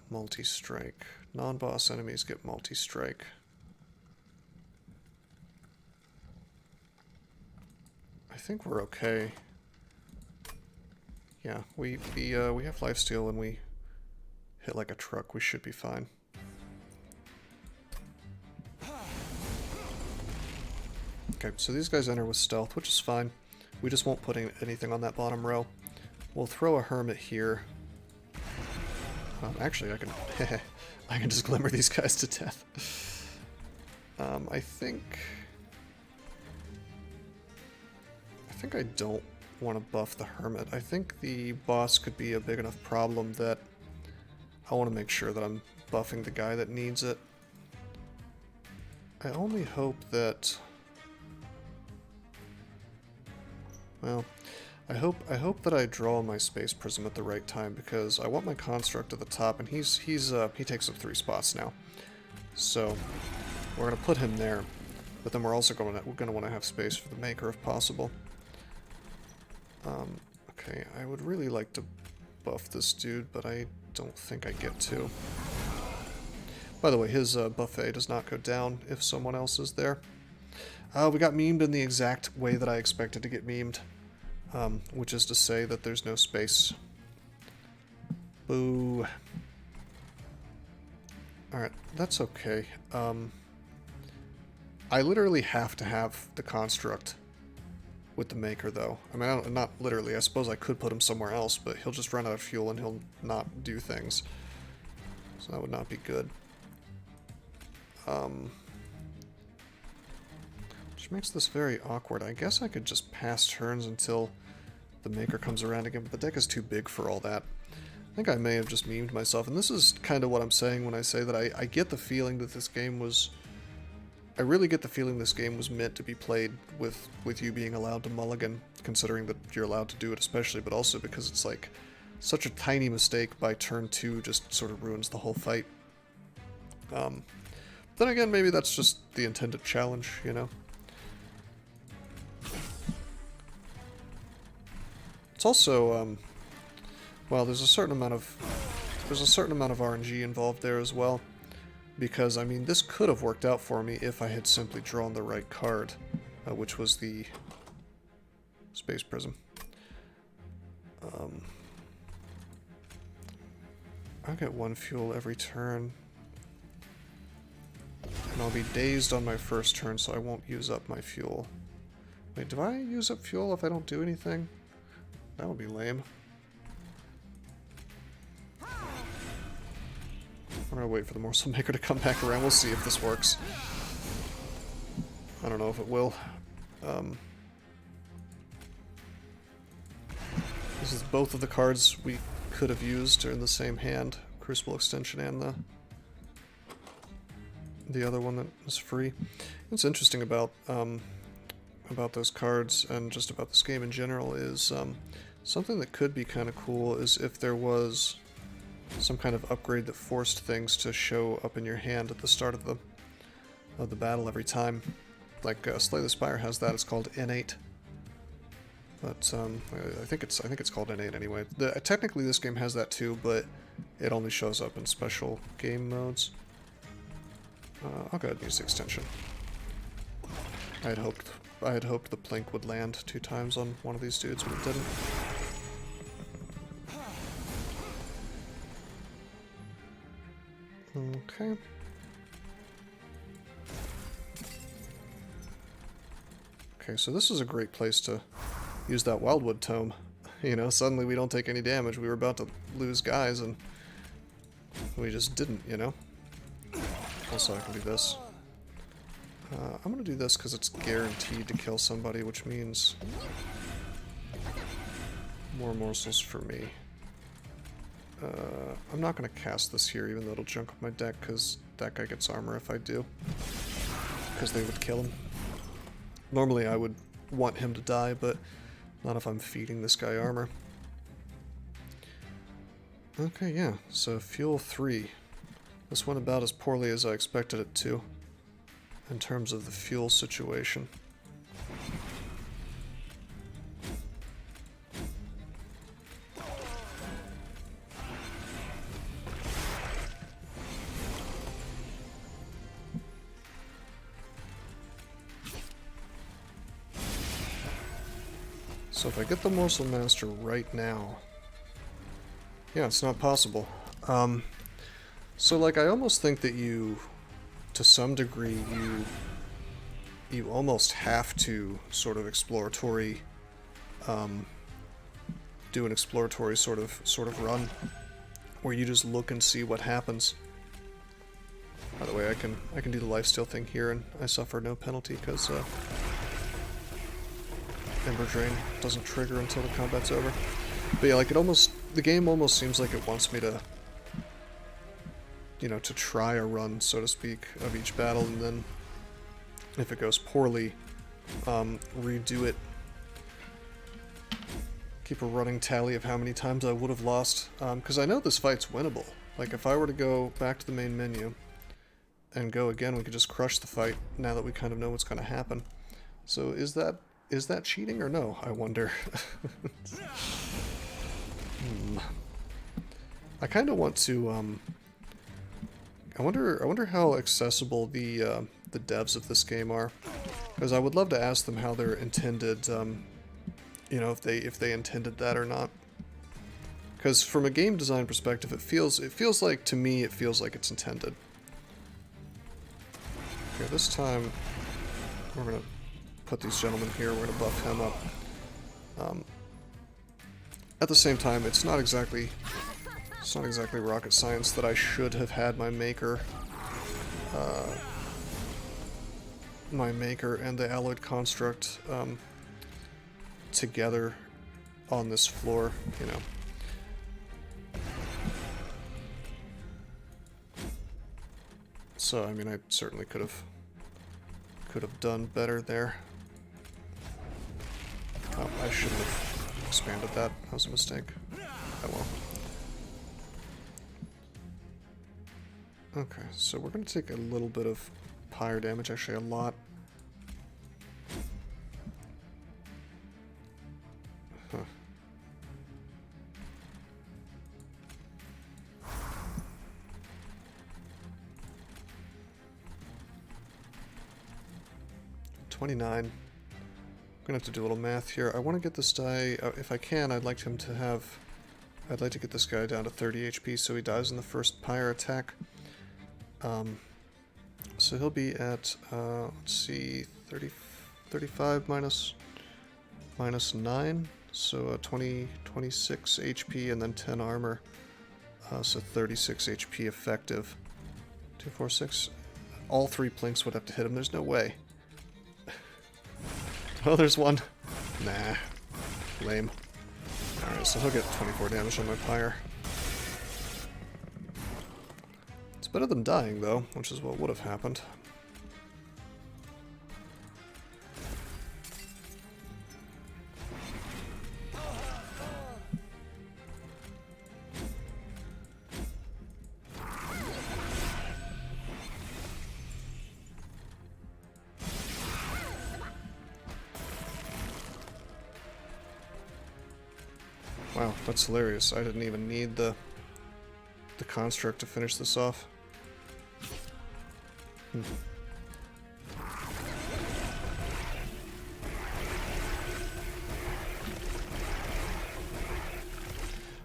A: Multi-strike. Non-boss enemies get multi-strike. I think we're okay. Yeah, we have lifesteal and we hit like a truck. We should be fine. Okay, so these guys enter with stealth, which is fine. We just won't put anything on that bottom row. We'll throw a hermit here. Actually, I can I can just glimmer these guys to death. I think I don't want to buff the hermit. I think the boss could be a big enough problem that I want to make sure that I'm buffing the guy that needs it. I only hope that... Well, I hope that I draw my Space Prism at the right time, because I want my Construct at the top, and he takes up 3 spots now. So we're gonna put him there, but then we're also gonna want to have space for the Maker if possible. Okay, I would really like to buff this dude, but I don't think I get to. By the way, his buffet does not go down if someone else is there. We got memed in the exact way that I expected to get memed, which is to say that there's no space. Boo. Alright, that's okay. I literally have to have the Construct with the Maker, though. I mean, not literally. I suppose I could put him somewhere else, but he'll just run out of fuel and he'll not do things. So that would not be good. Which makes this very awkward. I guess I could just pass turns until the Maker comes around again, but the deck is too big for all that. I think I may have just memed myself, and this is kind of what I'm saying when I say that I get the feeling that this game was... I really get the feeling this game was meant to be played with you being allowed to mulligan, considering that you're allowed to do it especially, but also because it's like such a tiny mistake by turn 2 just sort of ruins the whole fight. Then again, maybe that's just the intended challenge, you know? It's also, well, there's a certain amount of RNG involved there as well. Because, I mean, this could have worked out for me if I had simply drawn the right card, which was the Space Prism. I'll get 1 fuel every turn. And I'll be dazed on my first turn, so I won't use up my fuel. Wait, do I use up fuel if I don't do anything? That would be lame. I'm gonna wait for the Morsel Maker to come back around. We'll see if this works. I don't know if it will. This is both of the cards we could have used are in the same hand. Crucible Extension and the other one that is free. What's interesting about those cards and just about this game in general is something that could be kind of cool is if there was some kind of upgrade that forced things to show up in your hand at the start of the battle every time. Like Slay the Spire has that. It's called Innate. But I think it's called Innate anyway. Technically this game has that too, but it only shows up in special game modes. I'll go ahead and use the extension. I had hoped the Plink would land 2 times on one of these dudes, but it didn't. Okay. Okay, so this is a great place to use that Wildwood Tome. You know, suddenly we don't take any damage. We were about to lose guys, and we just didn't, you know? Also, I can do this. I'm gonna do this because it's guaranteed to kill somebody, which means more morsels for me. I'm not going to cast this here, even though it'll junk up my deck, because that guy gets armor if I do. Because they would kill him. Normally I would want him to die, but Not if I'm feeding this guy armor. Okay, yeah, so fuel 3. This went about as poorly as I expected it to, in terms of the fuel situation. So if I get the Morsel Master right now... Yeah, it's not possible. So like, I almost think that you, to some degree, you almost have to sort of exploratory, do an exploratory sort of run, where you just look and see what happens. By the way, I can do the lifesteal thing here, and I suffer no penalty because Ember Drain doesn't trigger until the combat's over. But yeah, like the game almost seems like it wants me to, you know, to try a run, so to speak, of each battle, and then if it goes poorly, redo it. Keep a running tally of how many times I would have lost, because I know this fight's winnable. Like, if I were to go back to the main menu and go again, we could just crush the fight now that we kind of know what's going to happen. So is that cheating or no, I wonder? I kind of want to, I wonder how accessible the devs of this game are, because I would love to ask them how they're intended, you know, if they intended that or not. Because from a game design perspective, it feels like, to me, it feels like it's intended. Okay, this time we're gonna put these gentlemen here. We're gonna buff him up. At the same time, it's not exactly rocket science that I should have had my maker and the alloyed construct together on this floor, you know. So I mean, I certainly could have done better there. Oh, I shouldn't have expanded that. That was a mistake. Oh well. Okay, so we're going to take a little bit of pyre damage, actually a lot. Huh. $29. I'm gonna have to do a little math here. I want to get this guy, if I can, I'd like to get this guy down to 30 HP so he dies in the first pyre attack. So he'll be at, let's see, 35 minus 9, so 26 HP and then 10 armor, so 36 HP effective. 2, 4, 6. All 3 plinks would have to hit him, there's no way. Oh, there's one. Nah. Lame. Alright, so he'll get 24 damage on my pyre. It's better than dying, though, which is what would have happened. Wow, that's hilarious. I didn't even need the construct to finish this off.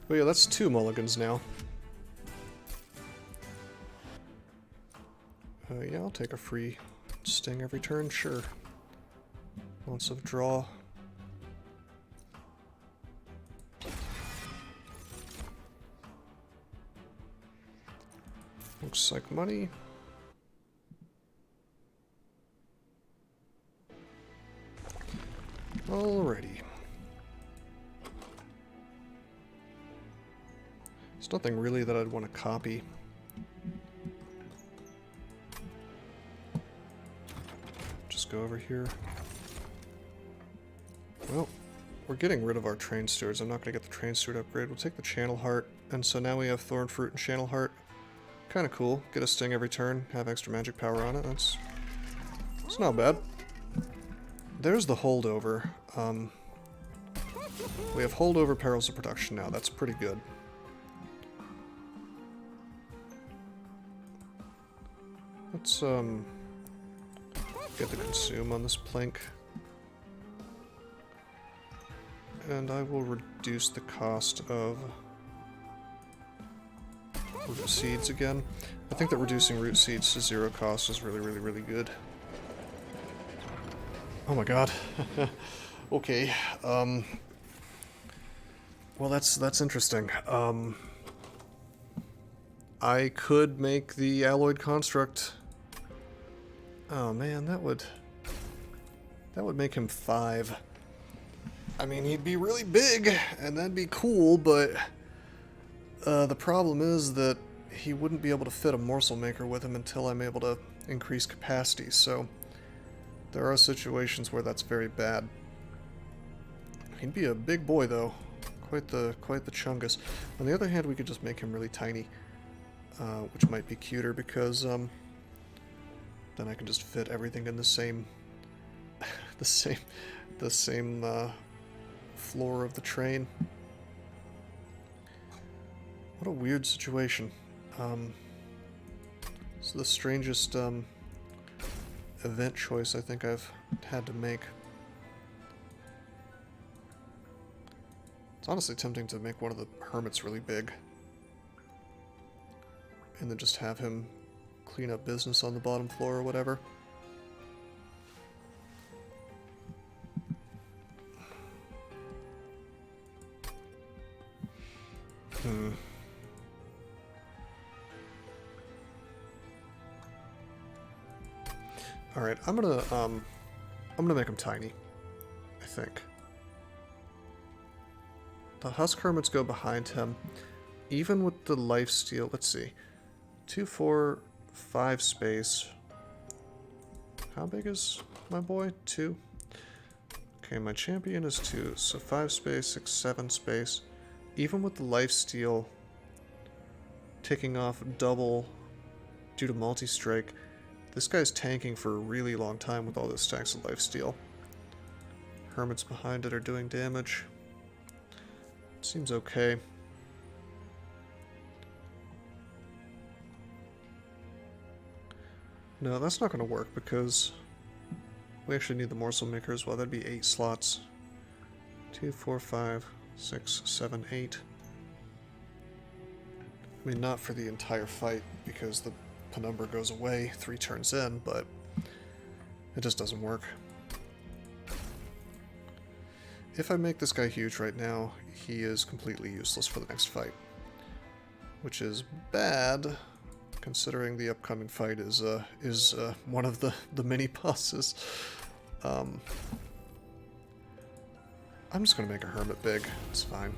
A: But yeah, that's 2 mulligans now. Yeah, I'll take a free sting every turn, sure. Lots of draw. Looks like money. Alrighty. There's nothing really that I'd want to copy. Just go over here. Well, we're getting rid of our train stewards. I'm not going to get the train steward upgrade. We'll take the channel heart, and so now we have thorn fruit and channel heart. Kind of cool. Get a sting every turn, have extra magic power on it. It's not bad. There's the holdover. We have holdover perils of production now. That's pretty good. Let's get the consume on this plank. And I will reduce the cost of root seeds again. I think that reducing root seeds to 0 cost is really, really, really good. Oh my god. Okay. Well, that's interesting. I could make the alloyed construct. Oh man, that would make him 5. I mean, he'd be really big, and that'd be cool, but the problem is that he wouldn't be able to fit a morsel maker with him until I'm able to increase capacity, so there are situations where that's very bad. He'd be a big boy, though. Quite the chungus. On the other hand, we could just make him really tiny, which might be cuter, because then I can just fit everything in the same the same floor of the train. What a weird situation. It's the strangest event choice I think I've had to make. It's honestly tempting to make one of the hermits really big, and then just have him clean up business on the bottom floor or whatever. Alright, I'm gonna make him tiny, I think. The husk hermits go behind him. Even with the lifesteal, let's see. 2, 4, 5 space. How big is my boy? 2. Okay, my champion is 2, so 5 space, 6, 7 space. Even with the lifesteal taking off double due to multi-strike, this guy's tanking for a really long time with all those stacks of lifesteal. Hermits behind it are doing damage. Seems okay. No, that's not going to work because we actually need the morsel maker as well. That'd be 8 slots. 2, 4, 5, 6, 7, 8. I mean, not for the entire fight because the penumbra goes away 3 turns in, but it just doesn't work. If I make this guy huge right now, he is completely useless for the next fight. Which is bad, considering the upcoming fight is one of the mini bosses. I'm just gonna make a hermit big, it's fine.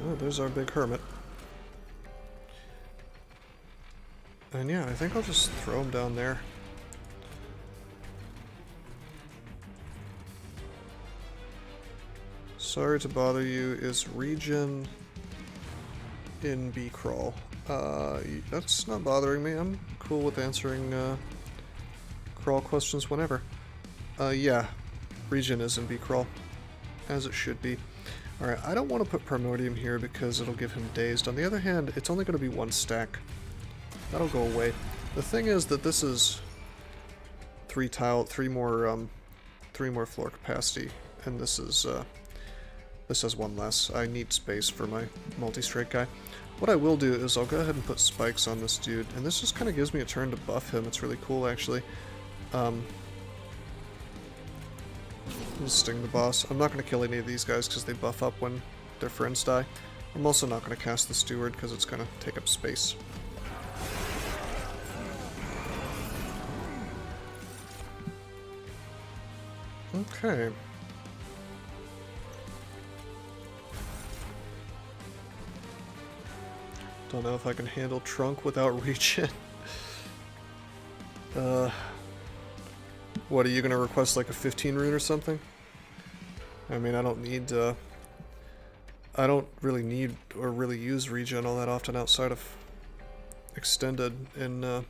A: Oh, there's our big hermit. And yeah, I think I'll just throw him down there. Sorry to bother you, is regen in B-Crawl? That's not bothering me. I'm cool with answering crawl questions whenever. Yeah, regen is in B-Crawl, as it should be. Alright, I don't want to put Primordium here because it'll give him dazed. On the other hand, it's only going to be 1 stack. That'll go away. The thing is that this is 3 more floor capacity, and this is this has 1 less. I need space for my multi-strike guy. What I will do is I'll go ahead and put spikes on this dude, and this just kind of gives me a turn to buff him. It's really cool, actually. Just sting the boss. I'm not going to kill any of these guys because they buff up when their friends die. I'm also not going to cast the steward because it's going to take up space. Okay. Don't know if I can handle Trunk without reaching. What, are you gonna request like a 15 rune or something? I mean, I don't need, I don't really need or really use regen all that often outside of extended in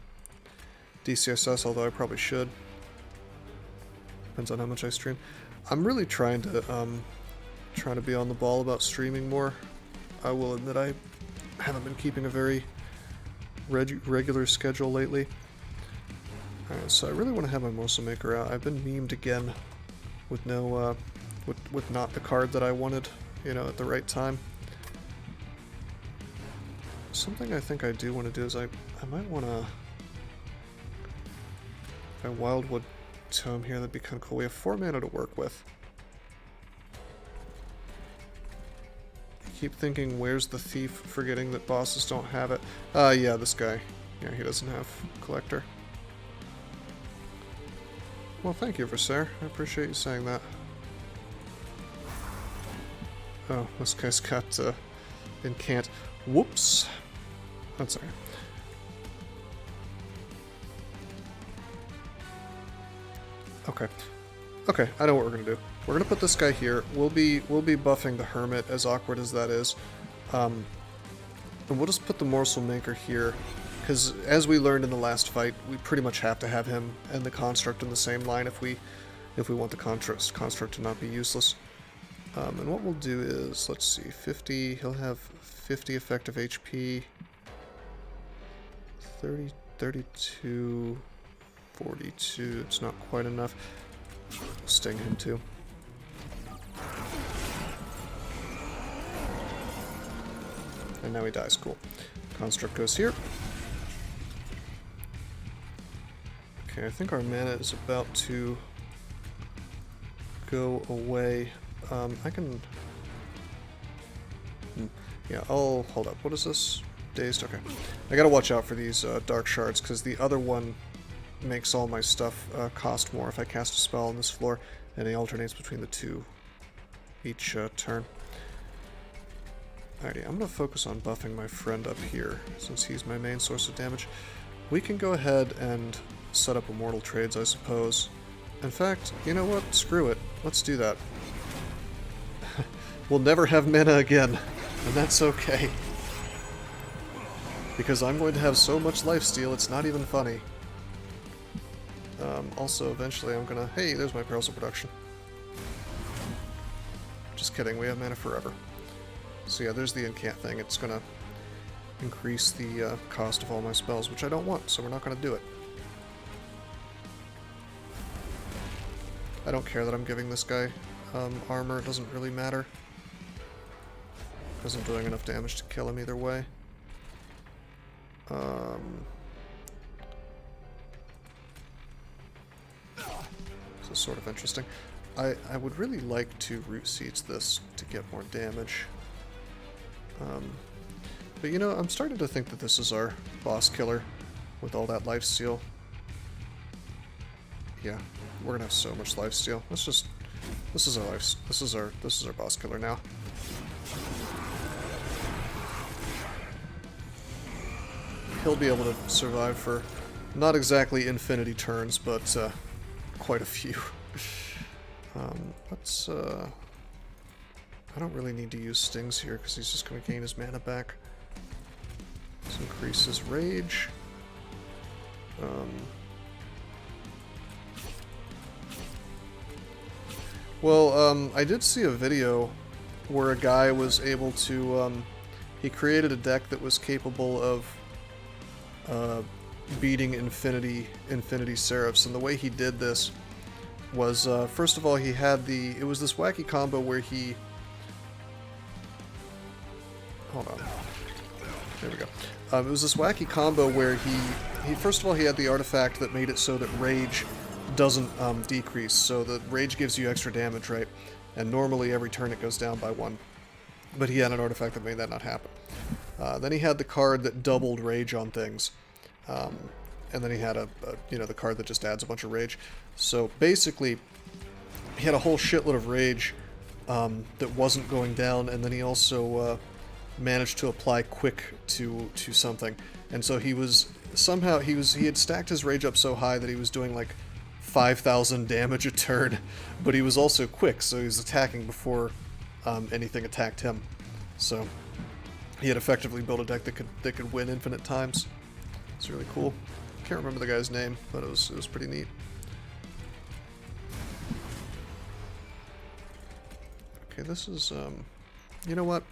A: DCSS, although I probably should. Depends on how much I stream. I'm really trying to be on the ball about streaming more. I will admit I haven't been keeping a very regular schedule lately. Alright, so I really want to have my Mosa Maker out. I've been memed again with no, with not the card that I wanted, you know, at the right time. Something I think I do want to do is I might want to... If I Wildwood Tome here, that'd be kind of cool. We have 4 mana to work with. I keep thinking, where's the thief? Forgetting that bosses don't have it. Yeah, this guy. Yeah, he doesn't have Collector. Well, thank you, Versaire. I appreciate you saying that. Oh, this guy's got, Incant. Whoops. That's alright. Okay. Okay, I know what we're gonna do. We're gonna put this guy here. We'll be buffing the Hermit, as awkward as that is. And we'll just put the Morsel Maker here, because as we learned in the last fight, we pretty much have to have him and the Construct in the same line if we want the Construct to not be useless. And what we'll do is, let's see, 50, he'll have 50 effective HP, 30, 32, 42, it's not quite enough. Sting him too. And now he dies, cool. Construct goes here. Okay, I think our mana is about to go away. I can... Yeah, I'll... Hold up. What is this? Dazed? Okay. I gotta watch out for these Dark Shards, because the other one makes all my stuff cost more if I cast a spell on this floor, and he alternates between the two each turn. Alrighty, I'm gonna focus on buffing my friend up here, since he's my main source of damage. We can go ahead and set up Immortal Trades, I suppose. In fact, you know what? Screw it. Let's do that. We'll never have mana again, and that's okay. Because I'm going to have so much lifesteal, it's not even funny. Also, eventually I'm gonna... Hey, there's my Perils of Production. Just kidding, we have mana forever. So yeah, there's the Incant thing. It's gonna increase the cost of all my spells, which I don't want, so we're not gonna do it. I don't care that I'm giving this guy armor, it doesn't really matter. Because I'm doing enough damage to kill him either way. This is sort of interesting. I would really like to Root Seeds this to get more damage. But you know, I'm starting to think that this is our boss killer with all that lifesteal. Yeah, we're gonna have so much lifesteal. Let's just... This is our boss killer now. He'll be able to survive for not exactly infinity turns, but quite a few. Let's I don't really need to use stings here because he's just going to gain his mana back. Let's increase his rage. I did see a video where a guy was able to, he created a deck that was capable of beating Infinity Seraphs, and the way he did this was, first of all, he had it was this wacky combo where he... Hold on. There we go. It was this wacky combo where he first of all, he had the artifact that made it so that rage doesn't decrease, so the rage gives you extra damage, right? And normally every turn it goes down by 1. But he had an artifact that made that not happen. Then he had the card that doubled rage on things. And then he had the card that just adds a bunch of rage. So basically, he had a whole shitload of rage that wasn't going down, and then he also managed to apply quick to something, and so he was somehow he had stacked his rage up so high that he was doing like 5,000 damage a turn, but he was also quick, so he was attacking before anything attacked him. So he had effectively built a deck that could win infinite times. It's really cool. Can't remember the guy's name, but it was pretty neat. Okay, this is you know what?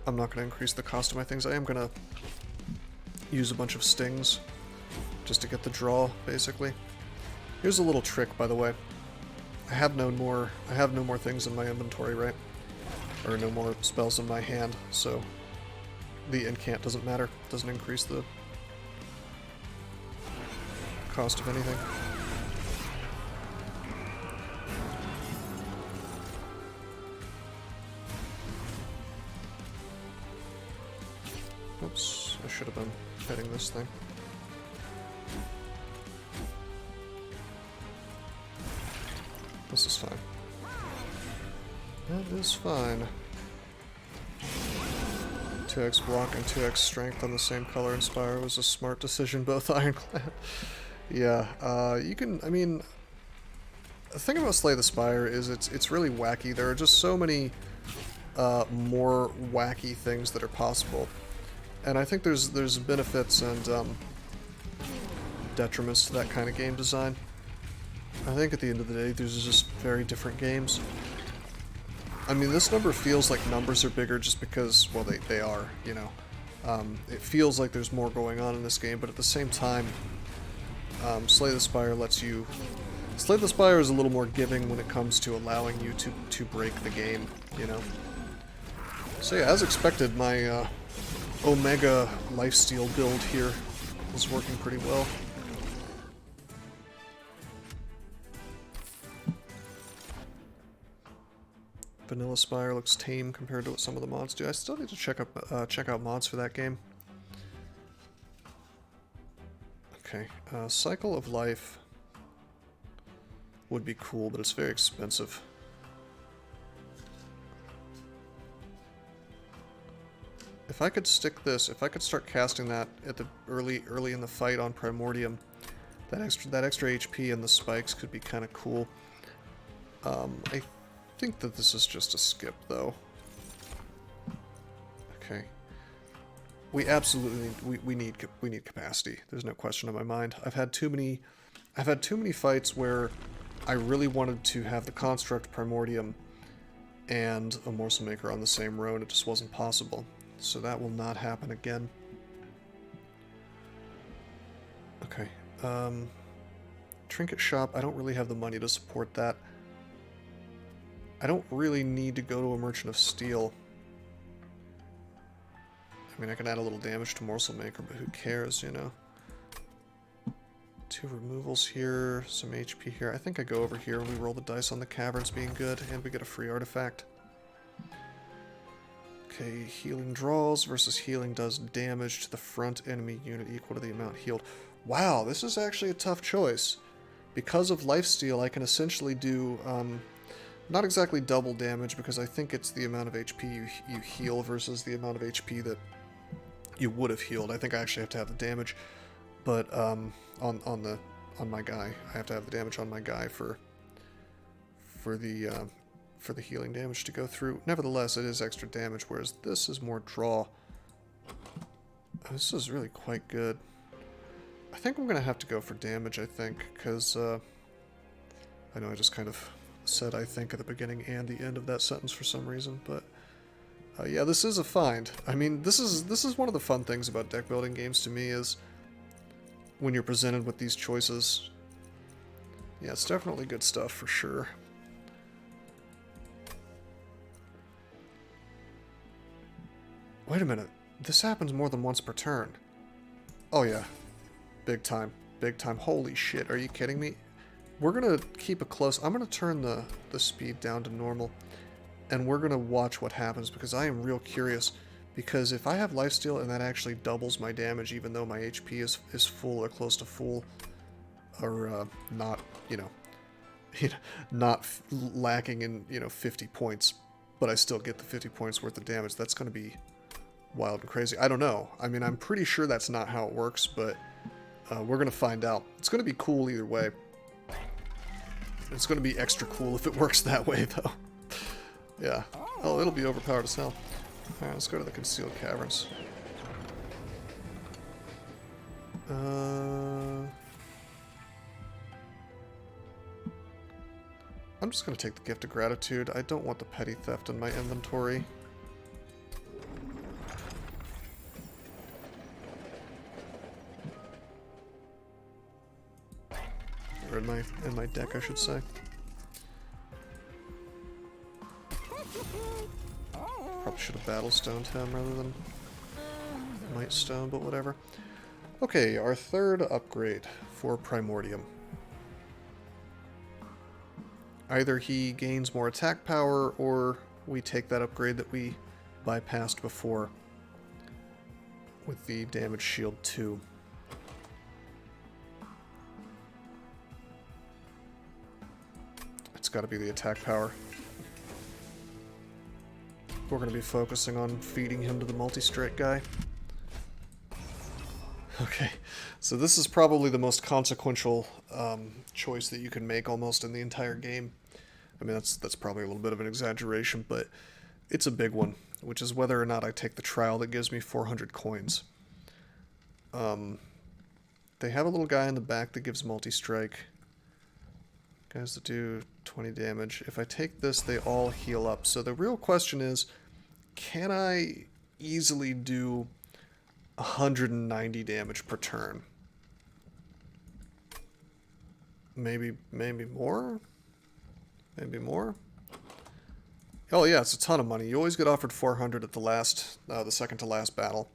A: I'm not going to increase the cost of my things. I am going to use a bunch of stings just to get the draw, basically. Here's a little trick, by the way. I have no more things in my inventory, right? Or no more spells in my hand, so the incant doesn't matter. It doesn't increase the cost of anything. Oops, I should have been hitting this thing. This is fine. That is fine. 2x block and 2x strength on the same color Inspire was a smart decision, both Ironclad. Yeah, you can, I mean, the thing about Slay the Spire is it's really wacky. There are just so many more wacky things that are possible. And I think there's benefits and detriments to that kind of game design. I think at the end of the day, these are just very different games. I mean, this number feels like numbers are bigger just because, well, they are, you know. It feels like there's more going on in this game, but at the same time, Slay the Spire lets you... Slay the Spire is a little more giving when it comes to allowing you to break the game, you know. So yeah, as expected, my Omega lifesteal build here is working pretty well. Vanilla Spire looks tame compared to what some of the mods do. I still need to check out mods for that game. Okay, Cycle of Life would be cool, but it's very expensive. If I could stick this, if I could start casting that at the early in the fight on Primordium, that extra HP and the spikes could be kind of cool. I think that this is just a skip, though. Okay. We absolutely we need capacity. There's no question in my mind. I've had too many fights where I really wanted to have the Construct, Primordium, and a Morsel Maker on the same row, and it just wasn't possible. So that will not happen again. Okay. Trinket Shop, I don't really have the money to support that. I don't really need to go to a Merchant of Steel. I mean, I can add a little damage to Morsel Maker, but who cares, you know? 2 removals here, some HP here. I think I go over here and we roll the dice on the Caverns being good, and we get a free artifact. Okay, healing draws versus healing does damage to the front enemy unit equal to the amount healed. Wow, this is actually a tough choice. Because of lifesteal, I can essentially do... not exactly double damage, because I think it's the amount of HP you heal versus the amount of HP that you would have healed. I think I actually have to have the damage, but on my guy, I have to have the damage on my guy for the healing damage to go through. Nevertheless, it is extra damage, whereas this is more draw. This is really quite good. I think I'm gonna have to go for damage. I think because I know I just kind of said I think at the beginning and the end of that sentence for some reason, but yeah, this is a find. I mean, this is one of the fun things about deck building games to me, is when you're presented with these choices. Yeah, it's definitely good stuff for sure. Wait a minute, this happens more than once per turn. Oh yeah, big time, big time. Holy shit, are you kidding me? We're going to keep a close... I'm going to turn the speed down to normal, and we're going to watch what happens, because I am real curious. Because if I have lifesteal and that actually doubles my damage, even though my HP is full or close to full, or not, you know, you know, not lacking in, 50 points, but I still get the 50 points worth of damage. That's going to be wild and crazy. I don't know. I mean, I'm pretty sure that's not how it works, but we're going to find out. It's going to be cool either way. It's going to be extra cool if it works that way, though. Yeah. Oh, it'll be overpowered as hell. Alright, let's go to the concealed caverns. I'm just going to take the gift of gratitude. I don't want the petty theft in my inventory. Or in my deck, I should say. Probably should have battlestoned him rather than might stone, but whatever. Okay, our third upgrade for Primordium. Either he gains more attack power, or we take that upgrade that we bypassed before with the damage shield 2. It's got to be the attack power. We're going to be focusing on feeding him to the multi-strike guy. Okay, so this is probably the most consequential choice that you can make almost in the entire game. I mean, that's probably a little bit of an exaggeration, but it's a big one, which is whether or not I take the trial that gives me 400 coins. They have a little guy in the back that gives multi-strike. Guys that do 20 damage. If I take this, they all heal up. So the real question is, can I easily do 190 damage per turn? Maybe more? Maybe more? Oh yeah, it's a ton of money. You always get offered 400 at the second to last battle.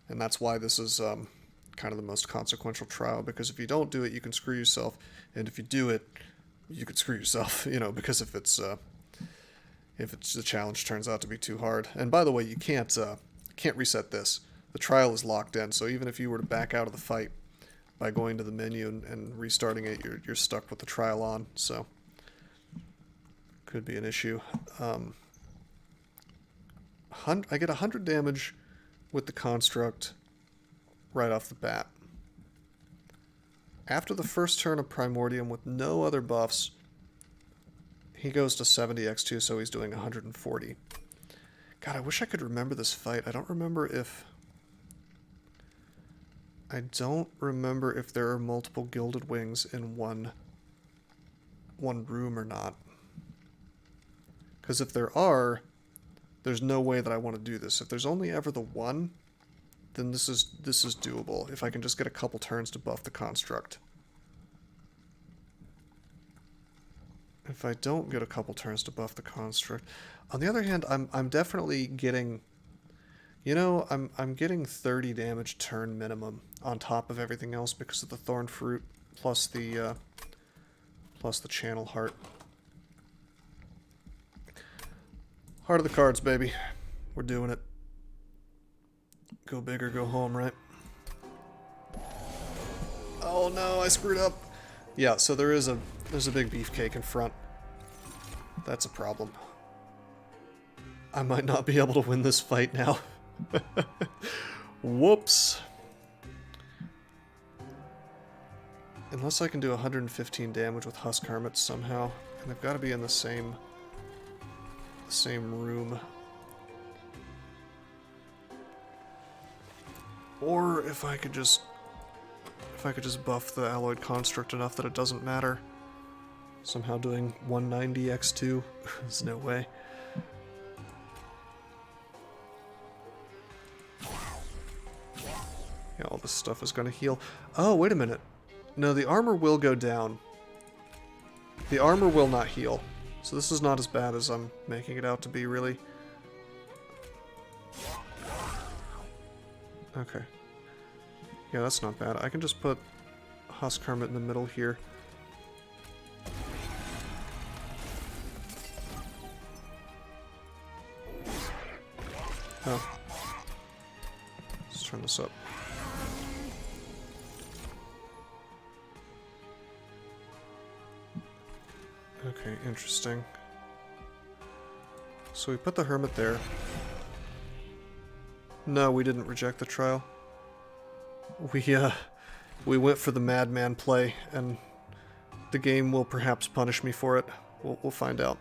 A: And that's why this is kind of the most consequential trial, because if you don't do it, you can screw yourself. And if you do it, you could screw yourself, because if the challenge turns out to be too hard. And by the way, you can't reset this. The trial is locked in, so even if you were to back out of the fight by going to the menu and restarting it, you're stuck with the trial on, so could be an issue. I get 100 damage with the construct right off the bat. After the first turn of Primordium with no other buffs, he goes to 70x2, so he's doing 140. God, I wish I could remember this fight. I don't remember if there are multiple Gilded Wings in one room or not. Because if there are, there's no way that I want to do this. If there's only ever the one, then this is doable. If I can just get a couple turns to buff the construct. If I don't get a couple turns to buff the construct, on the other hand, I'm definitely getting, I'm getting 30 damage turn minimum on top of everything else because of the Thorn Fruit plus the Channel Heart. Heart of the cards, baby. We're doing it. Go big or go home, right? Oh no, I screwed up. Yeah, so there's a big beefcake in front. That's a problem. I might not be able to win this fight now. Whoops. Unless I can do 115 damage with Husk Hermits somehow. And they've got to be in the same room. Or if I could just buff the Alloyed Construct enough that it doesn't matter. Somehow doing 190 x2. There's no way. Yeah, all this stuff is going to heal. Oh, wait a minute. No, the armor will go down. The armor will not heal. So this is not as bad as I'm making it out to be, really. Okay. Yeah, that's not bad. I can just put Husk Hermit in the middle here. Oh. Let's turn this up. Okay, interesting. So we put the Hermit there. No, we didn't reject the trial. We went for the madman play, and the game will perhaps punish me for it. We'll find out.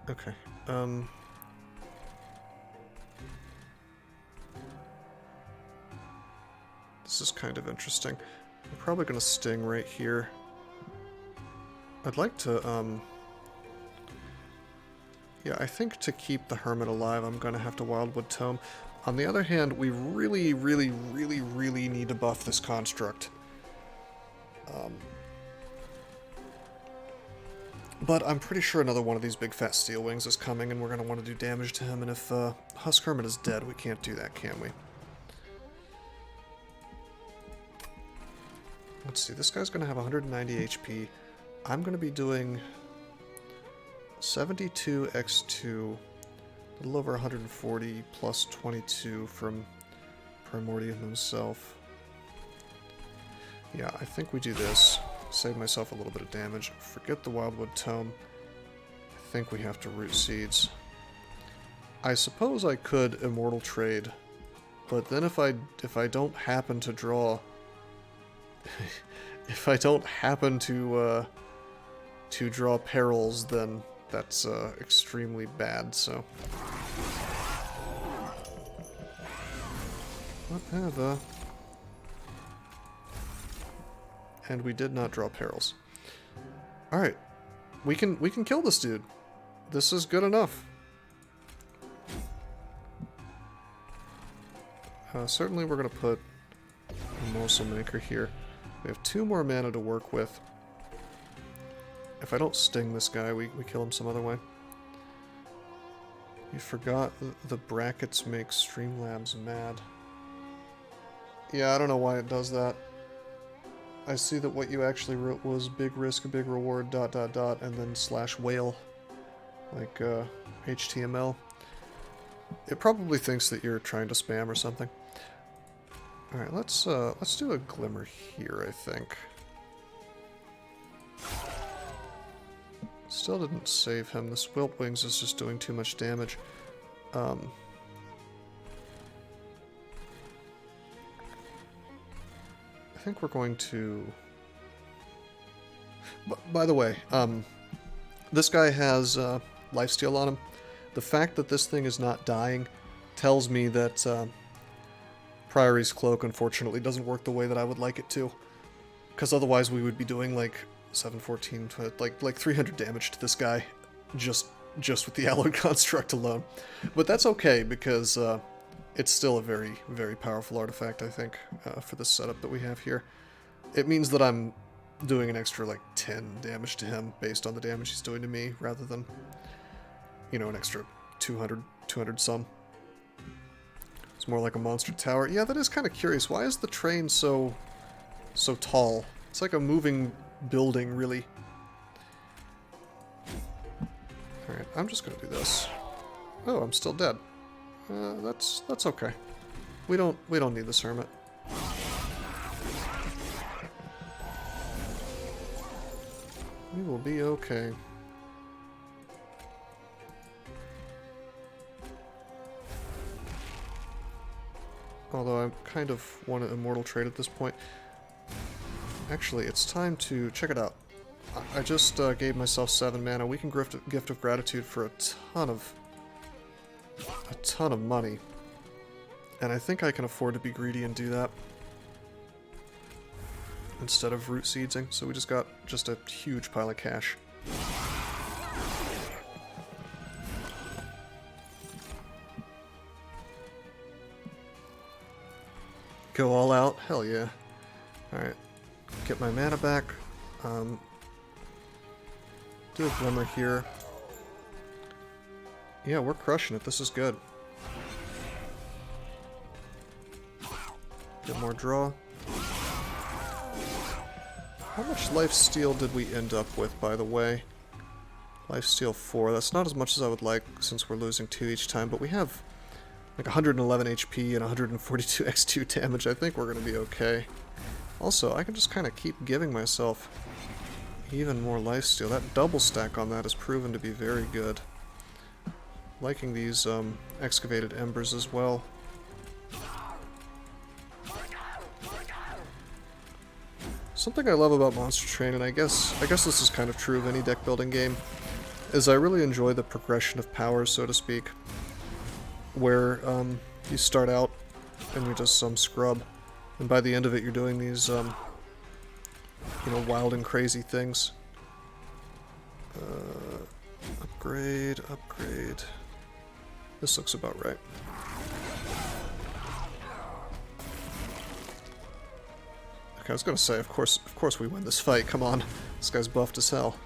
A: Okay, this is kind of interesting. I'm probably gonna sting right here. I'd like to, yeah, I think to keep the Hermit alive, I'm gonna have to Wildwood Tome. On the other hand, we really, really, really, really need to buff this construct. But I'm pretty sure another one of these big fat steel wings is coming, and we're gonna want to do damage to him, and if Husk Hermit is dead, we can't do that, can we? Let's see, this guy's gonna have 190 HP. I'm gonna be doing 72x2, a little over 140 plus 22 from Primordium himself. Yeah, I think we do this. Save myself a little bit of damage. Forget the Wildwood Tome. I think we have to root seeds. I suppose I could Immortal Trade, but then if I don't happen to draw, if I don't happen to draw perils, then that's extremely bad. So whatever. And we did not draw perils. Alright. We can kill this dude. This is good enough. Certainly we're gonna put a Morsel Maker here. We have 2 more mana to work with. If I don't sting this guy, we kill him some other way. You forgot the brackets make Streamlabs mad. Yeah, I don't know why it does that. I see that what you actually wrote was big risk, big reward, ... and then /whale, like HTML. It probably thinks that you're trying to spam or something. All right, let's do a Glimmer here, I think. Still didn't save him. This Wilt Wings is just doing too much damage. I think we're going to... By the way, this guy has lifesteal on him. The fact that this thing is not dying tells me that Priory's Cloak unfortunately doesn't work the way that I would like it to. Because otherwise we would be doing like 714, like 300 damage to this guy just with the Alloyed Construct alone. But that's okay because it's still a very, very powerful artifact, I think, for the setup that we have here. It means that I'm doing an extra, like, 10 damage to him based on the damage he's doing to me, rather than, you know, an extra 200 some. It's more like a monster tower. Yeah, that is kind of curious. Why is the train so tall? It's like a moving building, really. Alright, I'm just gonna do this. Oh, I'm still dead. That's okay. We don't need this Hermit. We will be okay. Although I kind of want to Immortal Trade at this point. Actually, it's time to check it out. I just gave myself 7 mana. We can Gift of Gratitude for a ton of money. And I think I can afford to be greedy and do that. Instead of root seedsing. So we just got a huge pile of cash. Go all out? Hell yeah. Alright. Get my mana back. Do a Glimmer here. Yeah, we're crushing it. This is good. Get more draw. How much lifesteal did we end up with, by the way? Lifesteal 4. That's not as much as I would like, since we're losing 2 each time, but we have like 111 HP and 142 X2 damage. I think we're going to be okay. Also, I can just kind of keep giving myself even more lifesteal. That double stack on that has proven to be very good. Liking these excavated embers as well. Something I love about Monster Train, and I guess this is kind of true of any deck building game, is I really enjoy the progression of powers, so to speak. Where you start out and you're just some scrub, and by the end of it you're doing these you know, wild and crazy things. Upgrade, upgrade. This looks about right. Okay, I was gonna say, of course we win this fight. Come on, this guy's buffed as hell.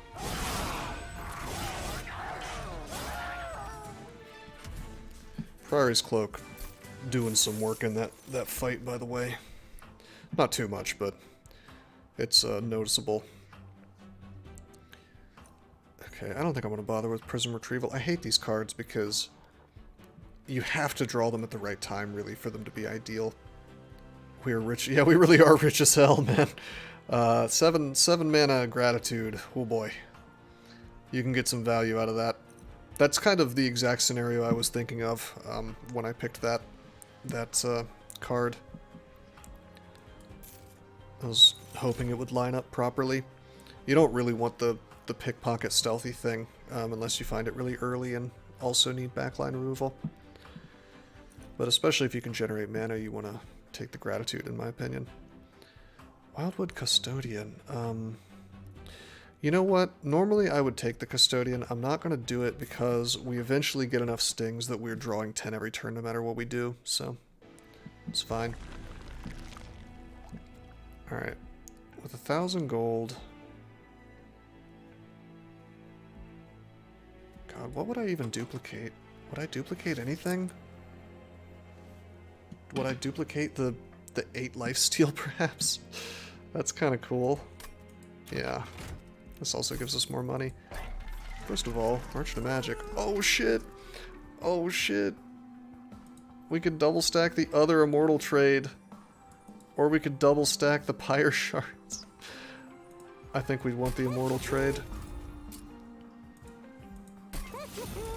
A: Priory's Cloak doing some work in that fight, by the way. Not too much, but it's noticeable. Okay, I don't think I'm going to bother with Prism Retrieval. I hate these cards because you have to draw them at the right time, really, for them to be ideal. We are rich. Yeah, we really are rich as hell, man. Seven mana Gratitude. Oh boy. You can get some value out of that. That's kind of the exact scenario I was thinking of when I picked that card. I was hoping it would line up properly. You don't really want the pickpocket stealthy thing unless you find it really early and also need backline removal. But especially if you can generate mana, you want to take the Gratitude, in my opinion. Wildwood Custodian. You know what? Normally I would take the Custodian. I'm not going to do it because we eventually get enough stings that we're drawing 10 every turn no matter what we do, so it's fine. Alright. With 1,000 gold... God, what would I even duplicate? Would I duplicate anything? Would I duplicate the 8 lifesteal, perhaps? That's kind of cool. Yeah. This also gives us more money. First of all, March to Magic. Oh shit! Oh shit! We could double stack the other Immortal trade. Or we could double stack the Pyre Shards. I think we'd want the Immortal trade.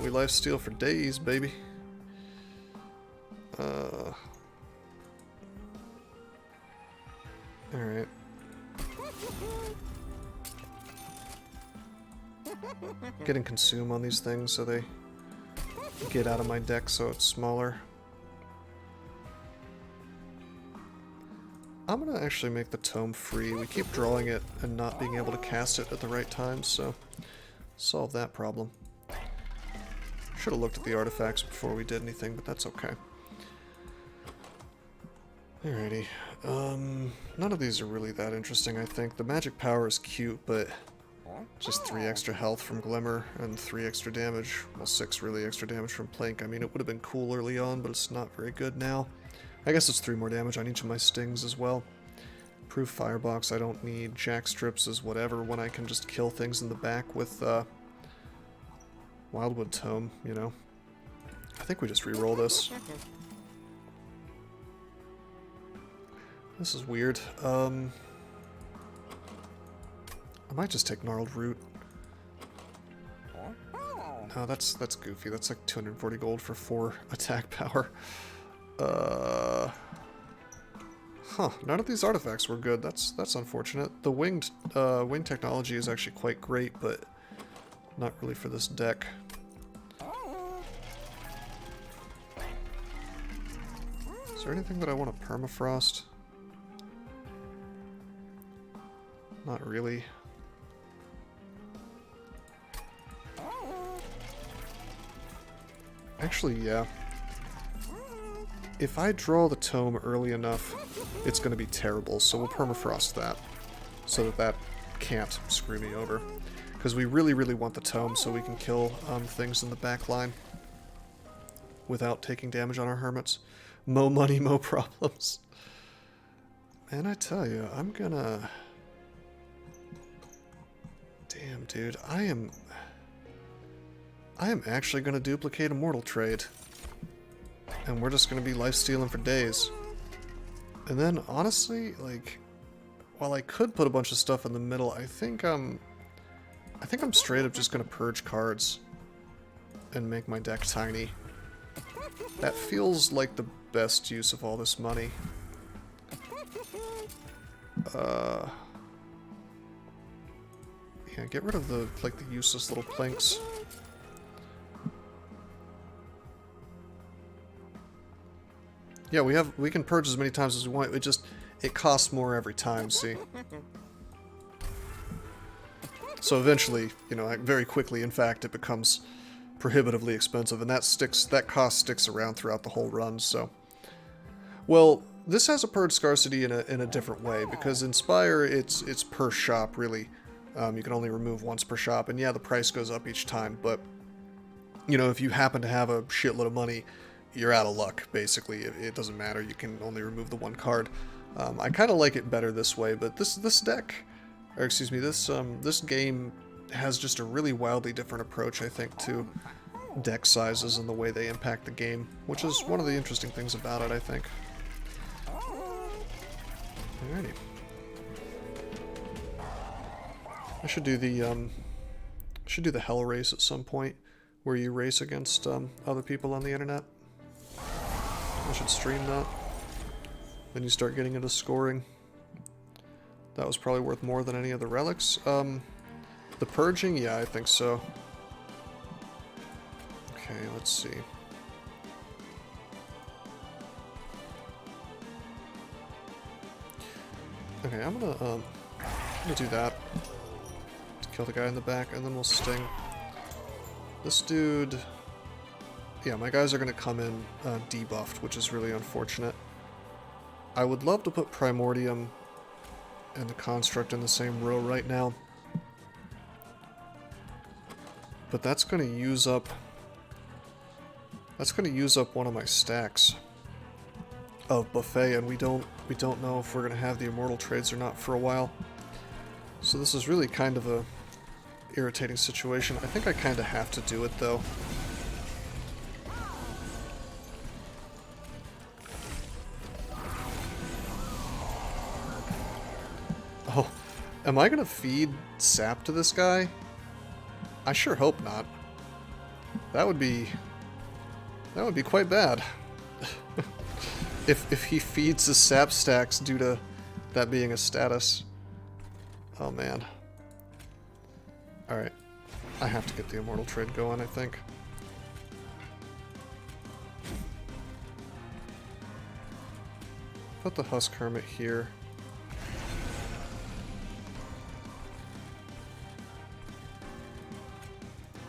A: We lifesteal for days, baby. Alright. Getting Consume on these things so they get out of my deck so it's smaller. I'm gonna actually make the Tome free. We keep drawing it and not being able to cast it at the right time, so solve that problem. Should have looked at the artifacts before we did anything, but that's okay. Alrighty. None of these are really that interesting, I think. The magic power is cute, but just 3 extra health from Glimmer and 3 extra damage. Well, 6 really extra damage from Plank. I mean, it would have been cool early on, but it's not very good now. I guess it's 3 more damage on each of my stings as well. Proof Firebox, I don't need. Jack Strips is whatever when I can just kill things in the back with Wildwood Tome, you know. I think we just re-roll this. This is weird. I might just take Gnarled Root. No, that's goofy. That's like 240 gold for 4 attack power. Huh, none of these artifacts were good. That's unfortunate. The wing technology is actually quite great, but not really for this deck. Is there anything that I want to permafrost? Not really. Actually, yeah. If I draw the Tome early enough, it's going to be terrible, so we'll permafrost that, so that can't screw me over. Because we really, really want the Tome so we can kill things in the back line without taking damage on our Hermits. Mo money, mo problems. Man, I tell you, I'm gonna... Damn, dude, I am actually gonna duplicate Immortal trade. And we're just going to be life-stealing for days. And then, honestly, like, while I could put a bunch of stuff in the middle, I think I'm straight up just going to purge cards and make my deck tiny. That feels like the best use of all this money. Yeah, get rid of the, like, the useless little planks. Yeah, we can purge as many times as we want. It costs more every time, see? So eventually, you know, very quickly, in fact, it becomes prohibitively expensive, and that cost sticks around throughout the whole run, so. Well, this has a purge scarcity in a different way, because Inspire, it's per shop, really. You can only remove once per shop, and yeah, the price goes up each time, but, you know, if you happen to have a shitload of money, you're out of luck, basically. It doesn't matter, you can only remove the one card. I kind of like it better this way, but this deck, or excuse me, this game has just a really wildly different approach, I think, to deck sizes and the way they impact the game, which is one of the interesting things about it, I think. Alrighty. I should do the hell race at some point, where you race against other people on the internet. I should stream that. Then you start getting into scoring. That was probably worth more than any of the relics. The purging, yeah, I think so. Okay, let's see. Okay, I'm gonna do that to kill the guy in the back, and then we'll sting. This dude, yeah, my guys are gonna come in debuffed, which is really unfortunate. I would love to put Primordium and the Construct in the same row right now, but that's gonna use up one of my stacks of buffet, and we don't know if we're gonna have the immortal trades or not for a while. So this is really kind of a irritating situation. I think I kind of have to do it though. Oh, am I gonna feed sap to this guy? I sure hope not. That would be quite bad. If he feeds his sap stacks due to that being a status. Oh man. Alright. I have to get the immortal trade going, I think. Put the Husk Hermit here.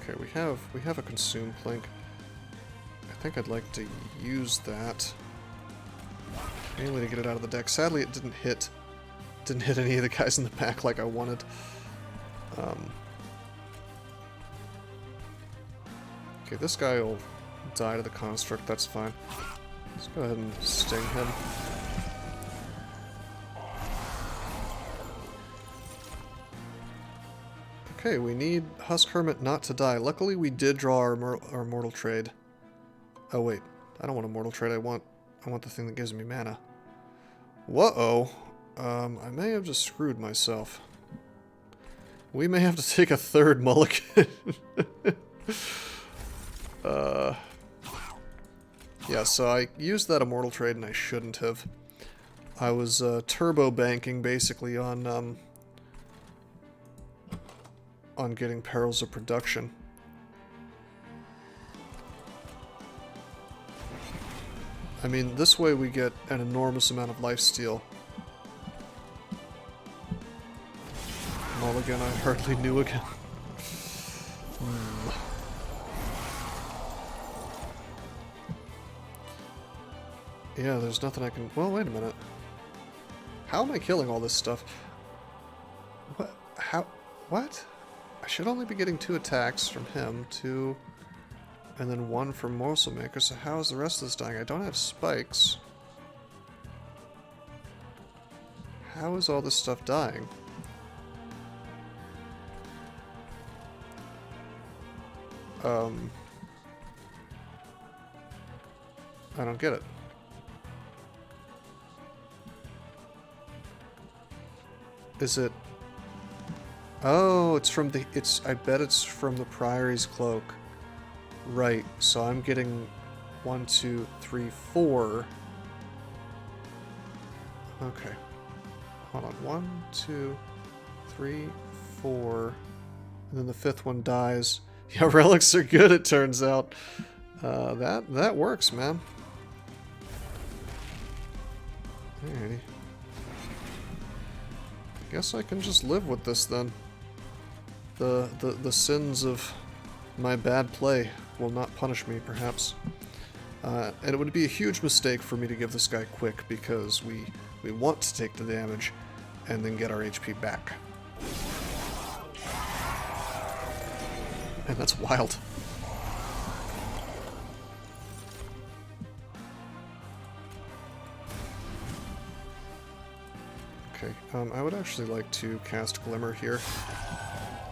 A: Okay, we have a Consume Plink. I think I'd like to use that. Mainly to get it out of the deck. Sadly, it didn't hit any of the guys in the back like I wanted. Okay, this guy will die to the Construct, that's fine. Let's go ahead and sting him. Okay, we need Husk Hermit not to die. Luckily, we did draw our Mortal Trade. Oh wait, I don't want a Mortal Trade, I want the thing that gives me mana. Whoa-oh. I may have just screwed myself. We may have to take a third mulligan. Yeah, so I used that immortal trade and I shouldn't have. I was turbo banking basically on getting Perils of Production. I mean, this way we get an enormous amount of lifesteal. Mulligan I hardly knew again. Yeah, there's nothing I can... Well, wait a minute. How am I killing all this stuff? What? How? What? I should only be getting 2 attacks from him, 2... and then 1 from Morsel Maker, so how is the rest of this dying? I don't have spikes. How is all this stuff dying? I don't get it. Is it... Oh, it's from the... I bet it's from the Priory's Cloak. Right, so I'm getting 1, 2, 3, 4. Okay. Hold on. 1, 2, 3, 4. And then the 5th one dies. Yeah, relics are good, it turns out. That works, man. Alrighty. Guess I can just live with this then. The sins of my bad play will not punish me, perhaps. And it would be a huge mistake for me to give this guy quick, because we want to take the damage and then get our HP back. And that's wild. Okay, I would actually like to cast Glimmer here,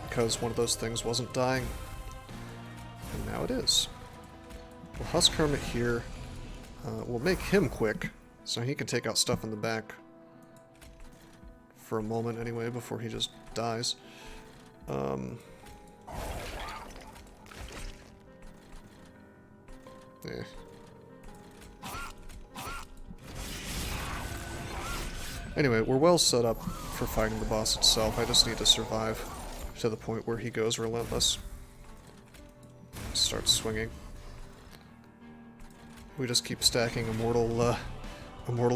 A: because one of those things wasn't dying. And now it is. We'll Husk Hermit here. We'll make him quick, so he can take out stuff in the back. For a moment anyway, before he just dies. Yeah. Anyway, we're well set up for fighting the boss itself. I just need to survive to the point where he goes relentless. Starts swinging. We just keep stacking immortal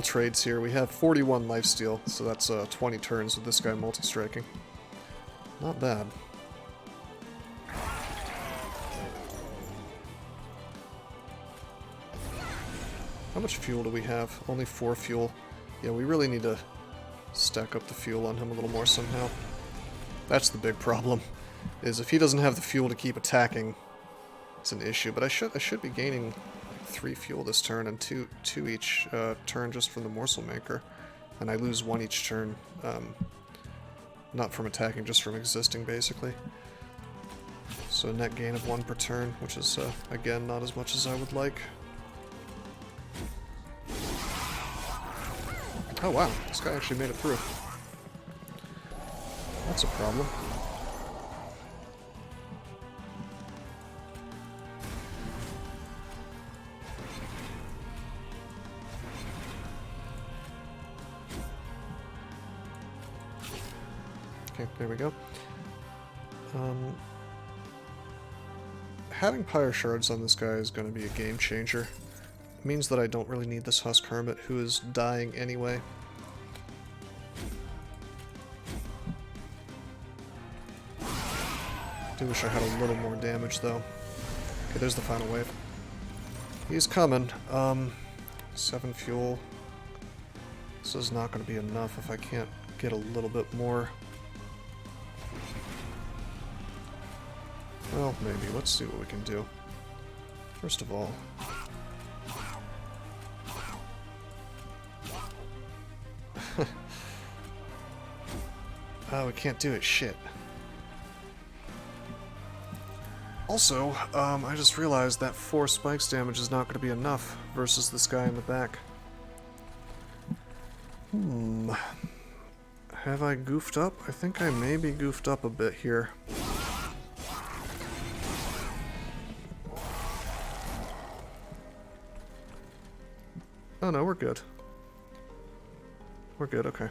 A: trades here. We have 41 lifesteal, so that's 20 turns with this guy multi-striking. Not bad. How much fuel do we have? Only 4 fuel. Yeah, we really need to stack up the fuel on him a little more somehow. That's the big problem, is if he doesn't have the fuel to keep attacking, it's an issue. But I should be gaining like 3 fuel this turn and 2 each turn just from the Morsel Maker. And I lose 1 each turn, not from attacking, just from existing, basically. So a net gain of 1 per turn, which is, again, not as much as I would like. Oh wow, this guy actually made it through. That's a problem. Okay, there we go. Having Pyre Shards on this guy is going to be a game changer. It means that I don't really need this Husk Hermit, who is dying anyway. Do wish I had a little more damage, though. Okay, there's the final wave. He's coming. 7 fuel. This is not going to be enough if I can't get a little bit more. Well, maybe. Let's see what we can do. First of all... Oh, we can't do it. Shit. Also, I just realized that 4 spikes damage is not going to be enough versus this guy in the back. Have I goofed up? I think I maybe goofed up a bit here. Oh no, we're good. We're good, okay.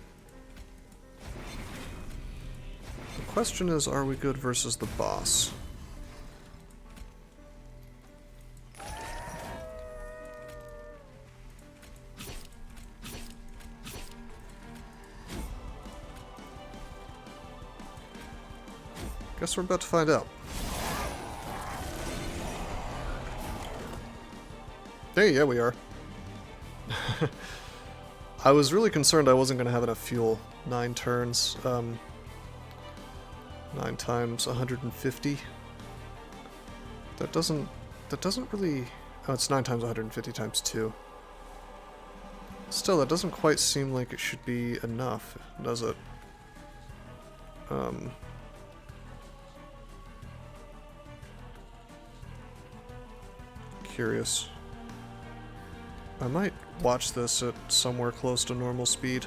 A: The question is, are we good versus the boss? Guess we're about to find out. Hey, yeah, we are. I was really concerned I wasn't going to have enough fuel. 9 turns. 9 times 150. That doesn't really... Oh, it's 9 times 150 times 2. Still, that doesn't quite seem like it should be enough, does it? Curious. I might watch this at somewhere close to normal speed.